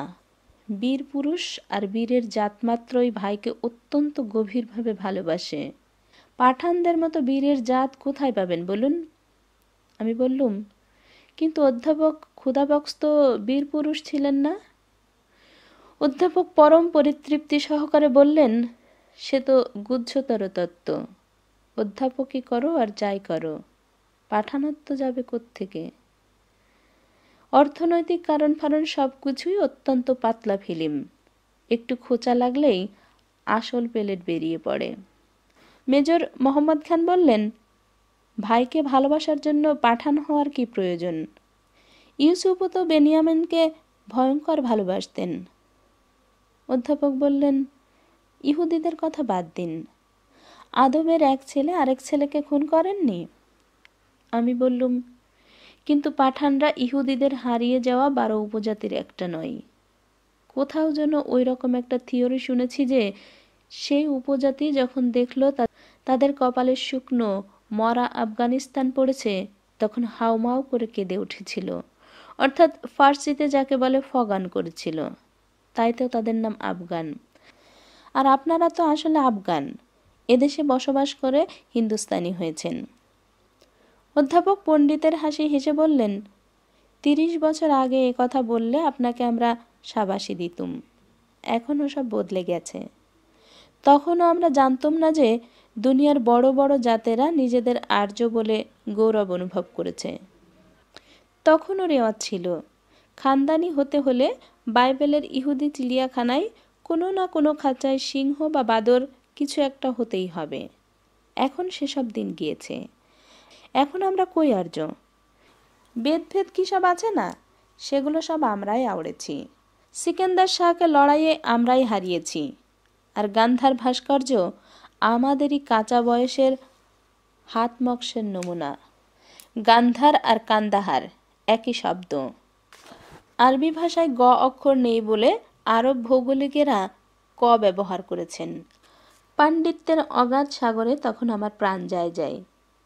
বীর পুরুষ আর বীরের জাতমাত্রই ভাইকে অত্যন্ত গভীরভাবে ভালোবাসে। পাঠানদের মতো বীরের জাত কোথায় পাবেন বলুন? আমি বললুম, কিন্তু অধ্যাপক ক্ষুদাবক্স তো বীর পুরুষ ছিলেন না। অধ্যাপক পরম পরিতৃপ্তি সহকারে বললেন, সে তো গুহ্যতর তত্ত্ব। অধ্যাপকই করো আর যাই করো, পাঠানত্ব যাবে কোত্থেকে? অর্থনৈতিক কারণ ফারণ সব কিছুই অত্যন্ত পাতলা ফিল্ম, একটু খোঁচা লাগলেই আসল পেলেট বেরিয়ে পড়ে। মেজর মোহাম্মদ খান বললেন, ভাইকে ভালোবাসার জন্য পাঠান হওয়ার কি প্রয়োজন? ইউসুফও তো বেনিয়ামিনকে ভয়ঙ্কর ভালোবাসতেন। অধ্যাপক বললেন, ইহুদিদের কথা বাদ দিন, আদমের এক ছেলে আরেক ছেলেকে খুন করেননি? আমি বললুম, কিন্তু পাঠানরা ইহুদিদের হারিয়ে যাওয়া 12 উপজাতির একটা নয়। কোথাও যেন ওই রকম একটা থিওরি শুনেছি যে সেই উপজাতি যখন দেখল তাদের কপালে শুকনো মরা আফগানিস্তান পড়েছে, তখন হাউমাউ করে কেঁদে উঠেছিল, অর্থাৎ ফার্সিতে যাকে বলে ফগান করেছিল। তাই তো তাদের নাম আফগান। আর আপনারা তো আসলে আফগান, এদেশে বসবাস করে হিন্দুস্তানি হয়েছেন। অধ্যাপক পণ্ডিতের হাসি হেসে বললেন, 30 বছর আগে এ কথা বললে আপনাকে আমরা শাবাশি দিতুম। এখনও সব বদলে গেছে। তখনও আমরা জানতাম না যে দুনিয়ার বড় বড় জাতেরা নিজেদের আর্য বলে গৌরব অনুভব করেছে। তখনও রেওয়াজ ছিল, খানদানি হতে হলে বাইবেলের ইহুদি চিড়িয়াখানায় কোনো না কোনো খাঁচায় সিংহ বা বাদর কিছু একটা হতেই হবে। এখন সেসব দিন গিয়েছে। এখন আমরা কই আর্য? বেদভেদ কী সব আছে না, সেগুলো সব আমরাই আওড়েছি। সিকেন্দার শাহকে লড়াইয়ে আমরাই হারিয়েছি। আর গান্ধার ভাস্কর্য আমাদেরই কাঁচা বয়সের হাত মক্সের নমুনা। গান্ধার আর কান্দাহার একই শব্দ। আরবি ভাষায় গ অক্ষর নেই বলে আরব ভৌগোলিকেরা ক ব্যবহার করেছেন। পাণ্ডিত্যের অগাধ সাগরে তখন আমার প্রাণ যায়,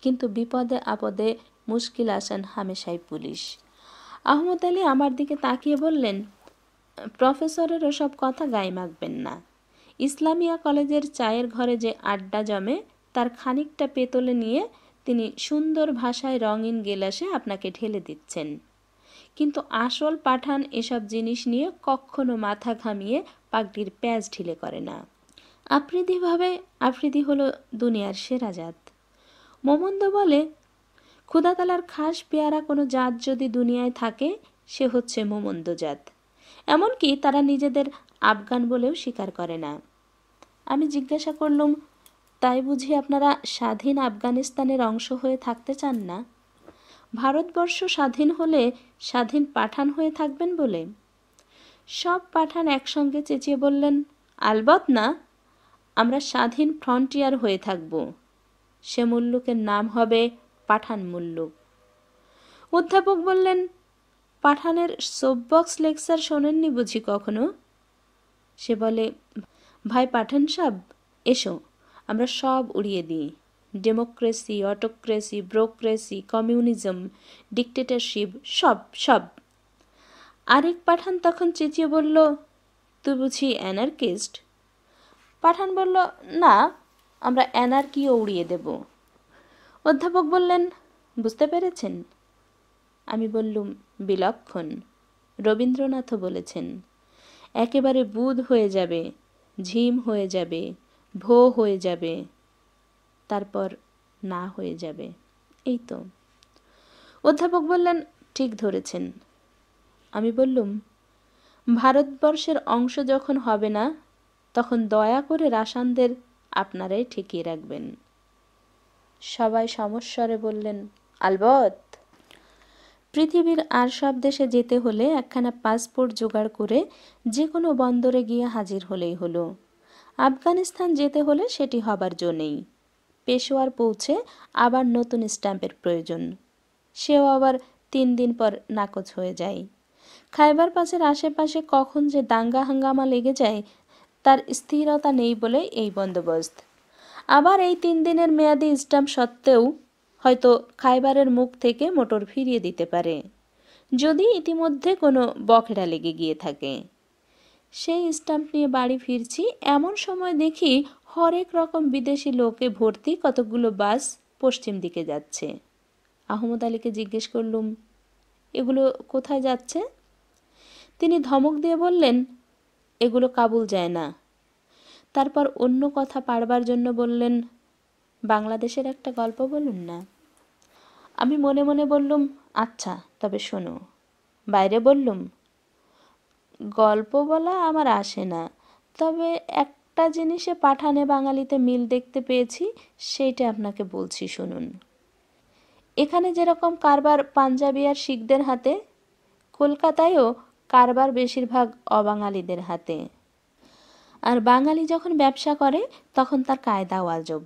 কিন্তু বিপদে আপদে মুশকিল আসান হামেশাই পুলিশ। আহমদ আলী আমার দিকে তাকিয়ে বললেন, প্রফেসরের ওসব কথা গায়ে মাখবেন না। ইসলামিয়া কলেজের চায়ের ঘরে যে আড্ডা জমে, তার খানিকটা পেতলে নিয়ে তিনি সুন্দর ভাষায় রঙিন গেলাসে আপনাকে ঢেলে দিচ্ছেন। কিন্তু আসল পাঠান এসব জিনিস নিয়ে কখনো মাথা ঘামিয়ে পাগড়ির প্যাঁচ ঢিলে করে না। আফ্রিদি হলো দুনিয়ার সেরা জাত। মোমন্দ বলে, খুদাতালার খাস পেয়ারা কোনো জাত যদি দুনিয়ায় থাকে, সে হচ্ছে মোমন্দ জাত। এমনকি তারা নিজেদের আফগান বলেও স্বীকার করে না। আমি জিজ্ঞাসা করলুম, তাই বুঝি আপনারা স্বাধীন আফগানিস্তানের অংশ হয়ে থাকতে চান না? ভারতবর্ষ স্বাধীন হলে স্বাধীন পাঠান হয়ে থাকবেন বলে? সব পাঠান একসঙ্গে চেঁচিয়ে বললেন, আলবৎ না, আমরা স্বাধীন ফ্রন্টিয়ার হয়ে থাকব। সে মুল্লুকের নাম হবে পাঠান মুল্লুক। অধ্যাপক বললেন, পাঠানের সোপবক্স লেকচার শোনেননি বুঝি কখনো? সে বলে, ভাই পাঠান সাব, এসো, আমরা সব উড়িয়ে দিই। Democracy, autocracy, bureaucracy, communism, dictatorship, সব সব। আরেক পাঠান তখন চেঁচিয়ে বলল, তুই বুঝি অ্যানার্কিস্ট? পাঠান বলল, না, আমরা অ্যানার্কিও উড়িয়ে দেব। অধ্যাপক বললেন, বুঝতে পেরেছেন? আমি বললুম, বিলক্ষণ। রবীন্দ্রনাথও বলেছেন, একেবারে বুধ হয়ে যাবে, ঝিম হয়ে যাবে, ভো হয়ে যাবে, তারপর না হয়ে যাবে। এই তো। অধ্যাপক বললেন, ঠিক ধরেছেন। আমি বললুম, ভারতবর্ষের অংশ যখন হবে না, তখন দয়া করে রাশানদের আপনারাই ঠেকিয়ে রাখবেন। সবাই সমস্বরে বললেন, আলবৎ। পৃথিবীর আর সব দেশে যেতে হলে একখানা পাসপোর্ট জোগাড় করে যে কোনো বন্দরে গিয়ে হাজির হলেই হলো। আফগানিস্তান যেতে হলে সেটি হবার জো নেই। পেশোয়ার পৌঁছে আবার নতুন স্ট্যাম্পের প্রয়োজন, সেও আবার 3 দিন পর নাকচ হয়ে যায়। খাইবার পাসের আশেপাশে কখন যে দাঙ্গা হাঙ্গামা লেগে যায় তার স্থিরতা নেই বলে এই বন্দোবস্ত। আবার এই 3 দিনের মেয়াদি স্ট্যাম্প সত্ত্বেও হয়তো খাইবারের মুখ থেকে মোটর ফিরিয়ে দিতে পারে, যদি ইতিমধ্যে কোনো বকেরা লেগে গিয়ে থাকে। সেই স্ট্যাম্প নিয়ে বাড়ি ফিরছি, এমন সময় দেখি হরেক রকম বিদেশি লোকে ভর্তি কতকগুলো বাস পশ্চিম দিকে যাচ্ছে। আহমদ আলীকে জিজ্ঞেস করলুম, এগুলো কোথায় যাচ্ছে? তিনি ধমক দিয়ে বললেন, এগুলো কাবুল যায় না। তারপর অন্য কথা পাড়বার জন্য বললেন, বাংলাদেশের একটা গল্প বলুন না। আমি মনে মনে বললুম, আচ্ছা তবে শোনো। বাইরে বললুম, গল্প বলা আমার আসে না, তবে একটা জিনিসে পাঠানে বাঙালিতে মিল দেখতে পেয়েছি, সেইটা আপনাকে বলছি শুনুন। এখানে যেরকম কারবার পাঞ্জাবি আর শিখদের হাতে, কলকাতায়ও কারবার বেশিরভাগ অবাঙালিদের হাতে। আর বাঙালি যখন ব্যবসা করে তখন তার কায়দা ওয়াজব।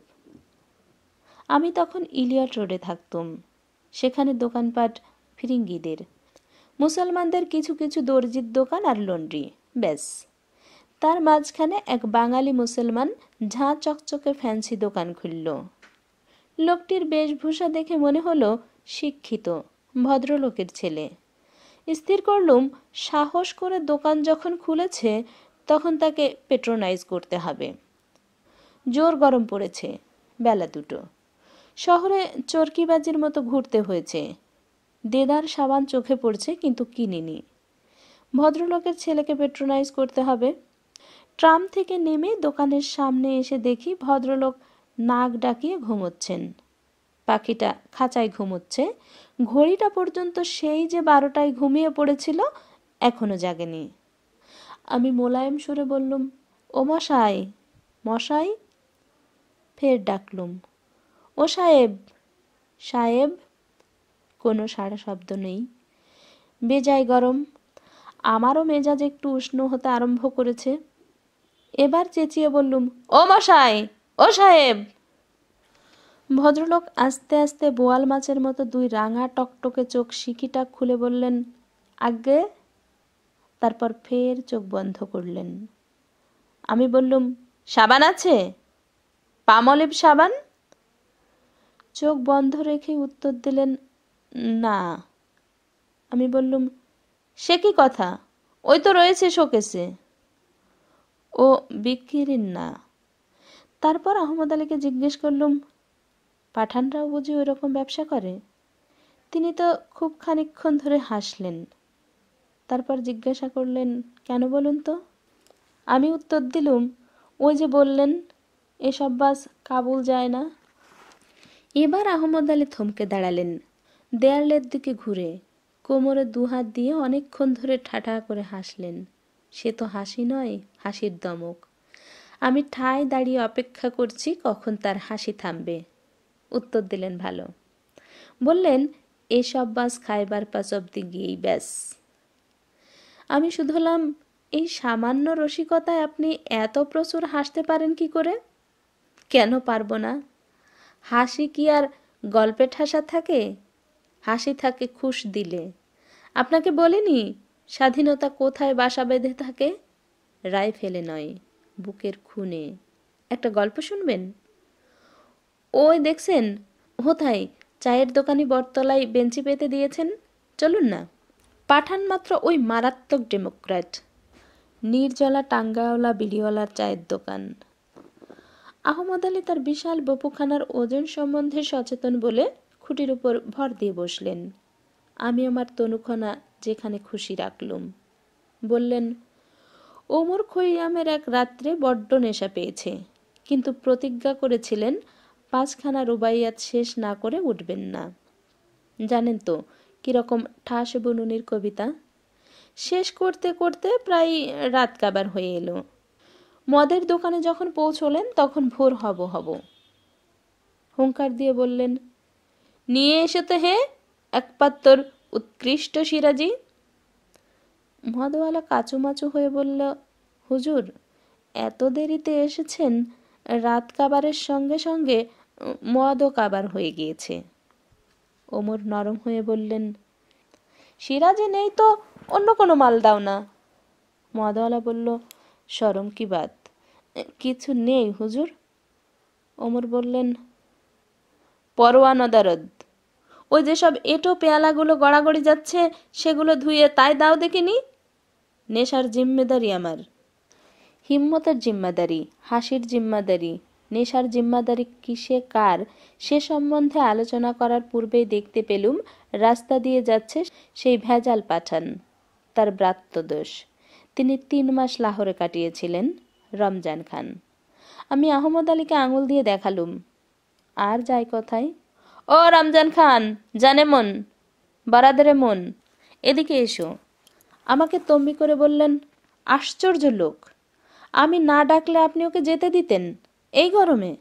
আমি তখন ইলিয়ট রোডে থাকতুম। সেখানে দোকানপাট ফিরিঙ্গিদের, মুসলমানদের কিছু কিছু দর্জির দোকান আর লন্ড্রি, ব্যাস। তার মাঝখানে এক বাঙালি মুসলমান ঝাঁ চকচকে ফ্যান্সি দোকান খুলল। লোকটির বেশভূষা দেখে মনে হলো শিক্ষিত ভদ্রলোকের ছেলে। স্থির করলুম, সাহস করে দোকান যখন খুলেছে তখন তাকে পেট্রোনাইজ করতে হবে। জোর গরম পড়েছে, বেলা 2টো। শহরে চরকিবাজির মতো ঘুরতে হয়েছে। দেদার সাবান চোখে পড়ছে, কিন্তু কিনিনি। ভদ্রলোকের ছেলেকে পেট্রোনাইজ করতে হবে। ট্রাম থেকে নেমে দোকানের সামনে এসে দেখি ভদ্রলোক নাক ডাকিয়ে ঘুমোচ্ছেন। পাখিটা খাঁচায় ঘুমোচ্ছে। ঘড়িটা পর্যন্ত সেই যে 12টায় ঘুমিয়ে পড়েছিল, এখনো জাগেনি। আমি মোলায়েম সুরে বললুম, ও মশাই, মশাই। ফের ডাকলুম, ও সাহেব, সাহেব। কোনো সাড়া শব্দ নেই। বেজায় গরম। আমারও মেজাজ একটু উষ্ণ হতে আরম্ভ করেছে। এবার চেঁচিয়ে বললুম, ও মশাই, ও সাহেব। ভদ্রলোক আস্তে আস্তে বোয়াল মাছের মতো 2 রাঙা টকটকে চোখ সিকিটা খুলে বললেন, আজ্ঞে। তারপর ফের চোখ বন্ধ করলেন। আমি বললুম, সাবান আছে? পামলিভ সাবান? চোখ বন্ধ রেখে উত্তর দিলেন, না। আমি বললুম, সে কি কথা, ওই তো রয়েছে শোকেসে। ও বিক্রির না। তারপর আহমদ আলীকে জিজ্ঞেস করলুম, পাঠানরাও বুঝি ওই রকম ব্যবসা করে? তিনি তো খুব খানিকক্ষণ ধরে হাসলেন। তারপর জিজ্ঞাসা করলেন, কেন বলুন তো? আমি উত্তর দিলুম, ওই যে বললেন এসব বাস কাবুল যায় না। এবার আহমদ আলী থমকে দাঁড়ালেন, দেয়ালের দিকে ঘুরে কোমরে 2 হাত দিয়ে অনেকক্ষণ ধরে ঠাঠা করে হাসলেন। সে তো হাসি নয়, হাসির দমক। আমি ঠায় দাঁড়িয়ে অপেক্ষা করছি কখন তার হাসি থামবে। উত্তর দিলেন ভালো। বললেন, এসব বাস খাইবার পাস অব্দি গিয়েই ব্যাস। আমি শুধলাম, এই সামান্য রসিকতায় আপনি এত প্রচুর হাসতে পারেন কি করে? কেন পারবো না? হাসি কি আর গল্পে ঠাসা থাকে? হাসি থাকে খুশ দিলে। আপনাকে বলিনি স্বাধীনতা কোথায় বাসা বেঁধে থাকে? রাইফেলে নয়, বুকের খুনে। একটা গল্প শুনবেন? ওই দেখছেন কোথায় চায়ের দোকানি বটতলায় বেঞ্চি পেতে দিয়েছেন, চলুন না। পাঠান মাত্র ওই মারাত্মক ডেমোক্র্যাট। নির্জলা টাঙ্গাওয়ালা বিড়িওয়ালার চায়ের দোকান। আহমদ আলী তার বিশাল বপুখানার ওজন সম্বন্ধে সচেতন বলে খুঁটির উপর ভর দিয়ে বসলেন। আমি আমার তনুখানা যেখানে খুশি রাখলুম। বললেন, ওমর খৈয়ামের এক রাত্রে বড্ড নেশা পেয়েছে, কিন্তু প্রতিজ্ঞা করেছিলেন 5খানা রুবাইয়াত শেষ না করে উঠবেন না। জানেন তো কিরকম ঠাস বুনুনির কবিতা? শেষ করতে করতে প্রায় রাত কাবার হয়ে এলো। মদের দোকানে যখন পৌঁছলেন তখন ভোর হব হব। হুঙ্কার দিয়ে বললেন, নিয়ে এসে তো হে এক পাত্তর উৎকৃষ্ট সিরাজি। মদওয়ালা কাচুমাচু হয়ে বলল, হুজুর, এত দেরিতে এসেছেন, রাত কাবারের সঙ্গে সঙ্গে মদও কাবার হয়ে গিয়েছে। ওমর নরম হয়ে বললেন, সিরাজি নেই তো অন্য কোনো মাল দাও না। মদওয়ালা বলল, শরম কি বাত, কিছু নেই হুজুর। ওমর বললেন, পরোয়া নদারদ, ওই যেসব এঁটো পেয়ালাগুলো গড়াগড়ি যাচ্ছে সেগুলো ধুয়ে তাই দাও দেখিনি। নেশার জিম্মেদারি আমার। হিম্মতের জিম্মাদারি, হাসির জিম্মাদারি, নেশার জিম্মাদারি কিসে কার সে সম্বন্ধে আলোচনা করার পূর্বেই দেখতে পেলুম রাস্তা দিয়ে যাচ্ছে সেই ভেজাল পাঠান। তার ব্রাত্যদোষ। তিনি 3 মাস লাহোরে কাটিয়েছিলেন, রমজান খান। আমি আহমদ আলীকে আঙুল দিয়ে দেখালুম। আর যাই কথায়, ও রমজান খান, জানে মন, বারাদারে মন, এদিকে এসো। আমাকে তম্বি করে বললেন, আশ্চর্য লোক, আমি না ডাকলে আপনি ওকে যেতে দিতেন এই গরমে?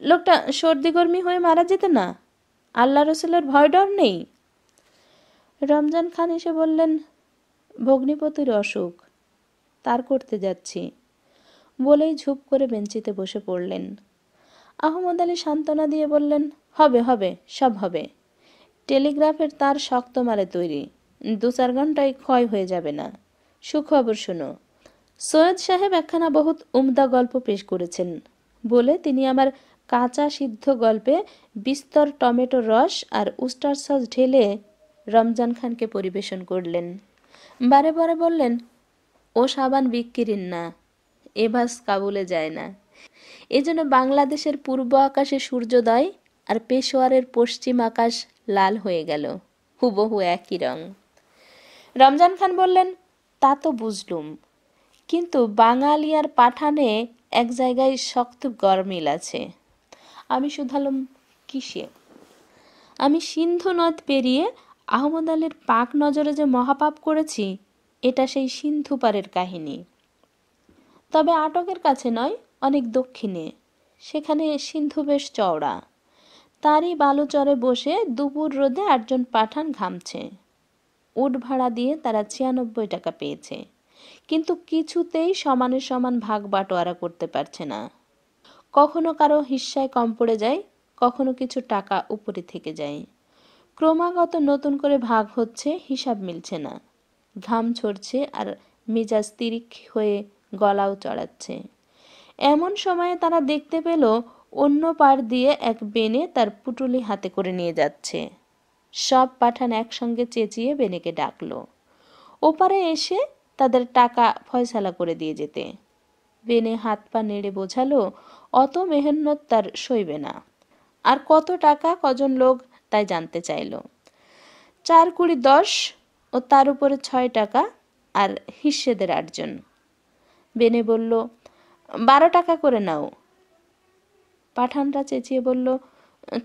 লোকটা সর্দি গরমি হয়ে মারা যেত না? আল্লাহ রসুলের ভয় ডর নেই? রমজান খান এসে বললেন, ভগ্নিপতির অসুখ, তার করতে যাচ্ছি, বলেই ঝুপ করে বেঞ্চিতে বসে পড়লেন। আহমদ আলী সান্ত্বনা দিয়ে বললেন, হবে হবে, সব হবে। টেলিগ্রাফের তার শক্ত মারে তৈরি, 2-4 ঘন্টায় ক্ষয় হয়ে যাবে না। সুখবর শোনো, সৈয়দ সাহেব একখানা বহুত উমদা গল্প পেশ করেছেন বলে তিনি আমার কাঁচা সিদ্ধ গল্পে বিস্তর টমেটো রস আর উস্টার সস ঢেলে রমজান খানকে পরিবেশন করলেন। বারে বারে বললেন, ও সাবান বিক্রির না, এ ভাস কাবুলে যায় না। এজন্য বাংলাদেশের পূর্ব আকাশে সূর্যোদয় আর পেশোয়ারের পশ্চিম আকাশ লাল হয়ে গেল, হুবহু একই রং। রমজান খান বললেন, তা তো বুঝলুম, কিন্তু বাঙালি আর পাঠানে এক জায়গায় শক্ত গরমিল আছে। আমি শুধালুম, কিসে? আমি সিন্ধু নদ পেরিয়ে আহমদ আলীর পাক নজরে যে মহাপাপ করেছি, এটা সেই সিন্ধু পারের কাহিনী। তবে আটকের কাছে নয়, অনেক দক্ষিণে। সেখানে সিন্ধু বেশ চওড়া। তারই বালুচরে বসে দুপুর রোদে 8 জন পাঠান ঘামছে। উট ভাড়া দিয়ে তারা 96 টাকা পেয়েছে, কিন্তু কিছুতেই সমানে সমান ভাগ বাটোয়ারা করতে পারছে না। কখনো কারো হিস্সায় কম পড়ে যায়, কখনো কিছু টাকা উপরে থেকে যায়। ক্রমাগত নতুন করে ভাগ হচ্ছে, হিসাব মিলছে না। ঘাম ঝরছে আর মেজাজ তিরিক হয়ে গলাও চড়াচ্ছে। এমন সময়ে তারা দেখতে পেল অন্য পাড় দিয়ে এক বেনে তার পুটুলি হাতে করে নিয়ে যাচ্ছে। সব পাঠান একসঙ্গে চেঁচিয়ে বেনেকে ডাকলো ওপারে এসে তাদের টাকা ফয়সালা করে দিয়ে যেতে। বেনে হাত পা নেড়ে বোঝালো অত মেহনত তার সইবে না। আর কত টাকা, কজন লোক, তাই জানতে চাইল। 4 কুড়ি 10 ও তার উপরে 6 টাকা আর হিস্সেদের 8 জন। বেনে বলল, 12 টাকা করে নাও। পাঠানরা চেঁচিয়ে বলল,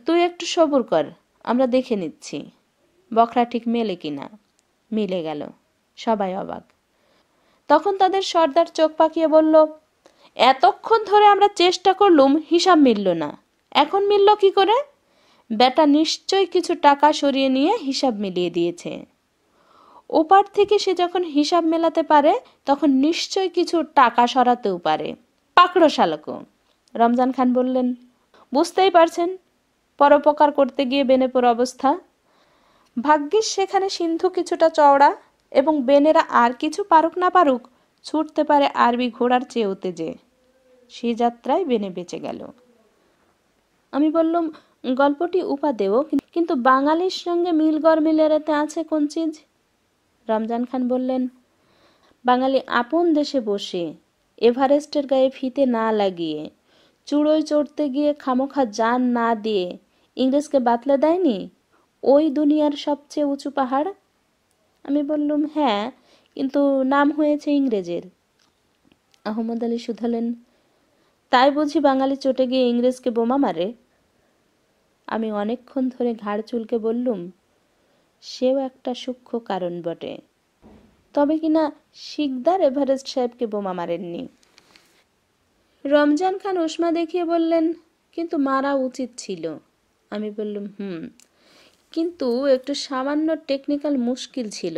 তুই একটু সবুর কর, আমরা দেখে নিচ্ছি বখরা ঠিক মেলে কিনা। মিলে গেল। সবাই অবাক। তখন তাদের সর্দার চোখ পাকিয়ে বলল, এতক্ষণ ধরে আমরা চেষ্টা করলুম, হিসাব মিলল না, এখন মিলল কি করে? বেটা নিশ্চয় কিছু টাকা সরিয়ে নিয়ে হিসাব মিলিয়ে দিয়েছে। ওপার থেকে সে যখন হিসাব মেলাতে পারে, তখন নিশ্চয় কিছু টাকা সরাতেও পারে। পাকড়ো শালাকো। রমজান খান বললেন, বুঝতেই পারছেন পরোপকার করতে গিয়ে বেনেপুর অবস্থা। ভাগ্যিস সেখানে সিন্ধু কিছুটা চওড়া এবং বেনেরা আর কিছু পারুক না পারুক ছুটতে পারে আরবি ঘোড়ার চেয়েও তেজে। সেই যাত্রায় বেনে বেঁচে গেল। আমি বললুম, গল্পটি উপাদেয়, কিন্তু বাঙালির সঙ্গে মিল গরমিলের এতে আছে কোন চিজ? রমজান খান বললেন, বাঙালি আপন দেশে বসে এভারেস্টের গায়ে ফিতে না লাগিয়ে চূড়োয় চড়তে গিয়ে খামোখা জান না দিয়ে ইংরেজকে বাতলে দেয়নি ওই দুনিয়ার সবচেয়ে উঁচু পাহাড়? আমি বললুম, হ্যাঁ, কিন্তু নাম হয়েছে ইংরেজের। আহমদ আলী শুধালেন, তাই বুঝি বাঙালি চটে গিয়ে ইংরেজকে বোমা মারে? আমি অনেকক্ষণ ধরে ঘাড় চুলকে বললুম, সেও একটা সূক্ষ্ম কারণ বটে। তবে কিনা শিকদার এভারেস্ট সাহেবকে বোমা মারেননি। রমজান খান উষ্মা দেখিয়ে বললেন, কিন্তু মারা উচিত ছিল। আমি বললাম, কিন্তু একটু সামান্য টেকনিক্যাল মুশকিল ছিল।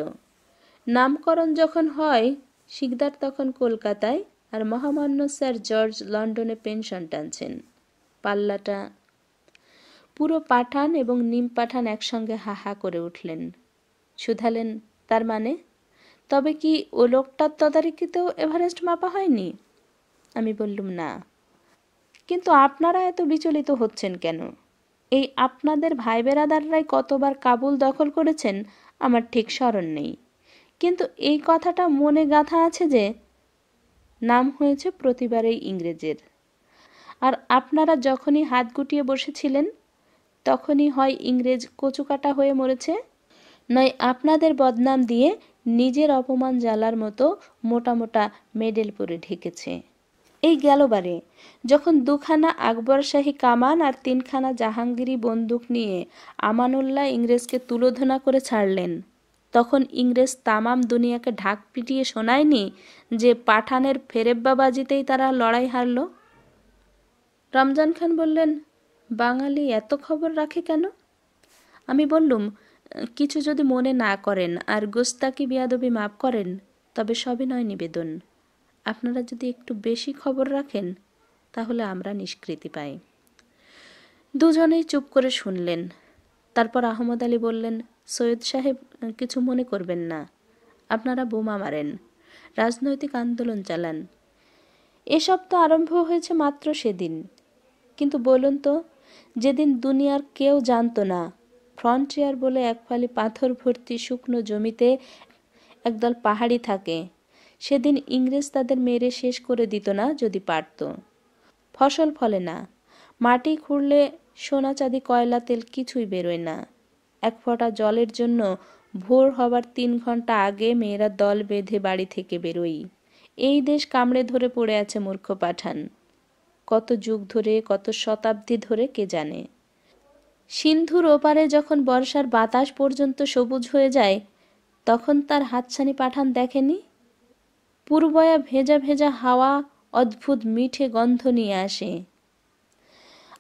নামকরণ যখন হয় শিকদার তখন কলকাতায়, আর মহামান্য স্যার জর্জ লন্ডনে পেনশন টানছেন। পাল্লাটা। পুরো পাঠান এবং নিম পাঠান একসঙ্গে হা হা করে উঠলেন। শুধালেন, তার মানে? তবে কি ও লোকটার তদারকিতেও এভারেস্ট মাপা হয়নি? আমি বললুম, না। কিন্তু আপনারা এত বিচলিত হচ্ছেন কেন? এই আপনাদের ভাই বেরাদাররাই কতবার কাবুল দখল করেছেন আমার ঠিক স্মরণ নেই, কিন্তু এই কথাটা মনে গাঁথা আছে যে নাম হয়েছে প্রতিবারেই ইংরেজের। আর আপনারা যখনই হাত গুটিয়ে বসেছিলেন তখনই হয় ইংরেজ কচুকাটা হয়ে মরেছে, নয় আপনাদের বদনাম দিয়ে নিজের অপমান জ্বালার মতো মোটা মোটা মেডেল পরে ঢেকেছে। এই গেলবারে যখন 2খানা আকবরশাহী কামান আর 3খানা জাহাঙ্গীরি বন্দুক নিয়ে আমানুল্লাহ ইংরেজকে তুলোধনা করে ছাড়লেন, তখন ইংরেজ তামাম দুনিয়াকে ঢাক পিটিয়ে শোনায়নি যে পাঠানের ফেরেব্বাবাজিতেই তারা লড়াই হারল? রমজান খান বললেন, বাঙালি এত খবর রাখে কেন? আমি বললুম, কিছু যদি মনে না করেন আর গোস্তাকি বিয়াদবি মাপ করেন তবে সবিনয় নিবেদন, আপনারা যদি একটু বেশি খবর রাখেন তাহলে আমরা নিষ্কৃতি পাই। দুজনেই চুপ করে শুনলেন। তারপর আহমদ আলী বললেন, সৈয়দ সাহেব, কিছু মনে করবেন না। আপনারা বোমা মারেন, রাজনৈতিক আন্দোলন চালান, এসব তো আরম্ভ হয়েছে মাত্র সেদিন। কিন্তু বলুন তো, যেদিন দুনিয়ার কেউ জানতো না ফ্রন্টিয়ার বলে এক ফালি পাথর ভর্তি শুকনো জমিতে একদল পাহাড়ি থাকে, সেদিন ইংরেজ তাদের মেরে শেষ করে দিত না যদি পারত। ফসল ফলে না, মাটি খুঁড়লে সোনা চাঁদি কয়লা তেল কিছুই বেরোয় না। এক ফোঁটা জলের জন্য ভোর হবার 3 ঘন্টা আগে মেয়েরা দল বেঁধে বাড়ি থেকে বেরোই। এই দেশ কামড়ে ধরে পড়ে আছে মূর্খ পাঠান, কত যুগ ধরে, কত শতাব্দী ধরে কে জানে। সিন্ধুর ওপারে যখন বর্ষার বাতাস পর্যন্ত সবুজ হয়ে যায় তখন তার হাতছানি পাঠান দেখেনি? পূর্বয়া ভেজা ভেজা হাওয়া অদ্ভুত মিঠে গন্ধ নিয়ে আসে।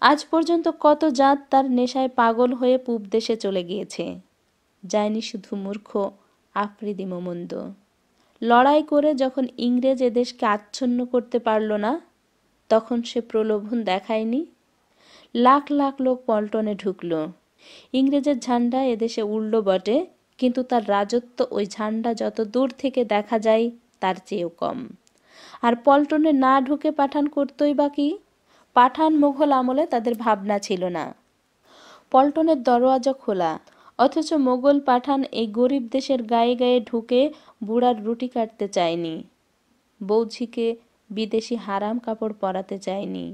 আজ পর্যন্ত কত জাত তার নেশায় পাগল হয়ে পূব দেশে চলে গিয়েছে, যায়নি শুধু মূর্খ আফ্রিদি মোমন্দ। লড়াই করে যখন ইংরেজ এদেশকে আচ্ছন্ন করতে পারল না তখন সে প্রলোভন দেখায়নি? লাখ লাখ লোক পল্টনে ঢুকল, ইংরেজের ঝান্ডা এদেশে উড়ল বটে, কিন্তু তার রাজত্ব ওই ঝান্ডা যত দূর থেকে দেখা যায় তার চেয়েও কম। আর পল্টনে না ঢুকে পাঠান করতই বা কি? পাঠান মোঘল আমলে তাদের ভাবনা ছিল না। পল্টনের দরওয়াজা খোলা, অথচ মোগল পাঠান এই গরিব দেশের গায়ে গায়ে ঢুকে বুড়ার রুটি কাটতে চায়নি, বৌঝিকে বিদেশি হারাম কাপড় পরাতে চায়নি।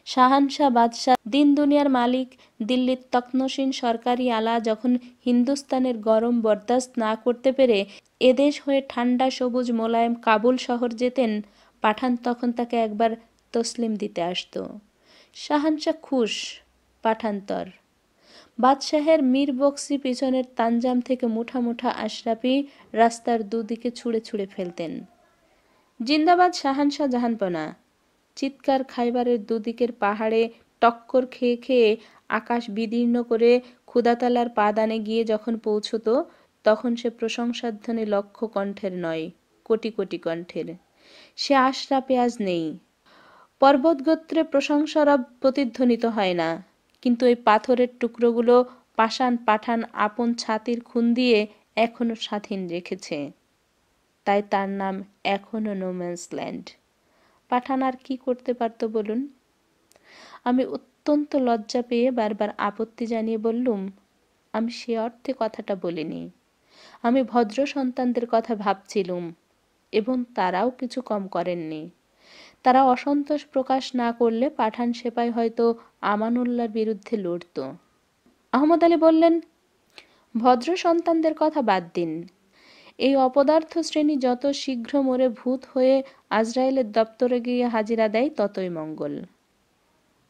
শাহানশাহ বাদশাহ দিন দুনিয়ার মালিক দিল্লির তকনসীন সরকারি আলা যখন হিন্দুস্তানের গরম বরদাস্ত না করতে পেরে এদেশ হয়ে ঠান্ডা সবুজ মোলায়েম কাবুল শহর যেতেন, পাঠান তখন তাকে একবার তসলিম দিতে আসতো। শাহানশাহ খুশ, পাঠান্তর। বাদশাহের মীর বক্সি পিছনের তানজাম থেকে মুঠা মুঠা আশরাফি রাস্তার দুদিকে ছুঁড়ে ছুঁড়ে ফেলতেন। জিন্দাবাদ শাহানশাহ জাহানপনা! চিৎকার খাইবারের দুদিকের পাহাড়ে টক্কর খেয়ে খেয়ে আকাশ বিদীর্ণ করে ক্ষুদাতালার পাদানে গিয়ে যখন পৌঁছত তখন সে প্রশংসাধ্বনি লক্ষ কণ্ঠের নয়, কোটি কোটি কণ্ঠের। সে আশরাফে আজ নেই। পর্বতগোত্রে প্রশংসারব প্রতিধ্বনিত হয় না, কিন্তু এই পাথরের টুকরোগুলো পাষাণ পাঠান আপন ছাতির খুন দিয়ে এখনো স্বাধীন রেখেছে, তাই তার নাম এখনো নোম্যান্স ল্যান্ড। পাঠান আর কি করতে পারত বলুন? আমি অত্যন্ত লজ্জা পেয়ে বারবার আপত্তি জানিয়ে বললুম, আমি সে অর্থে কথাটা বলিনি, আমি ভদ্র সন্তানদের কথা ভাবছিলুম, এবং তারাও কিছু কম করেননি। তারা অসন্তোষ প্রকাশ না করলে পাঠান সেপাই হয়তো আমানুল্লাহর বিরুদ্ধে লড়ত। আহমদ আলী বললেন, ভদ্র সন্তানদের কথা বাদ দিন, এই অপদার্থ শ্রেণী যত শীঘ্র মরে ভূত হয়ে আজরাইলের দপ্তরে গিয়ে হাজিরা দেয় ততই মঙ্গল।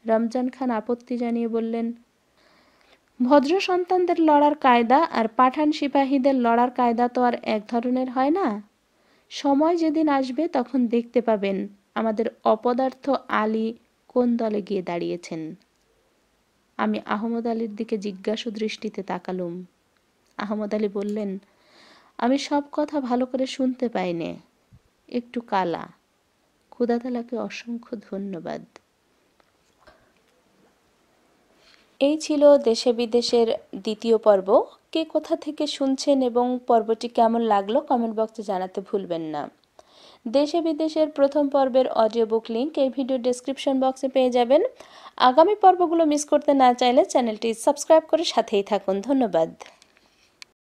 রমজান খান আপত্তি জানিয়ে বললেন, ভদ্র সন্তানদের লড়ার কায়দা আর পাঠান সিপাহীদের লড়ার কায়দা তো আর এক ধরনের হয় না। সময় যেদিন আসবে তখন দেখতে পাবেন আমাদের অপদার্থ আলী কোন দলে গিয়ে দাঁড়িয়েছেন। আমি আহমদ আলীর দিকে জিজ্ঞাসু দৃষ্টিতে তাকালুম। আহমদ আলী বললেন, আমি সব কথা ভালো করে শুনতে পাইনে, একটু কালা। খোদাতালাকে অসংখ্য ধন্যবাদ। এই ছিল দেশে বিদেশের দ্বিতীয় পর্ব। কে কোথা থেকে শুনছেন এবং পর্বটি কেমন লাগলো কমেন্ট বক্সে জানাতে ভুলবেন না। দেশে বিদেশের প্রথম পর্বের অডিও বুক লিংক এই ভিডিও ডেসক্রিপশন বক্সে পেয়ে যাবেন। আগামী পর্বগুলো মিস করতে না চাইলে চ্যানেলটি সাবস্ক্রাইব করে সাথেই থাকুন। ধন্যবাদ।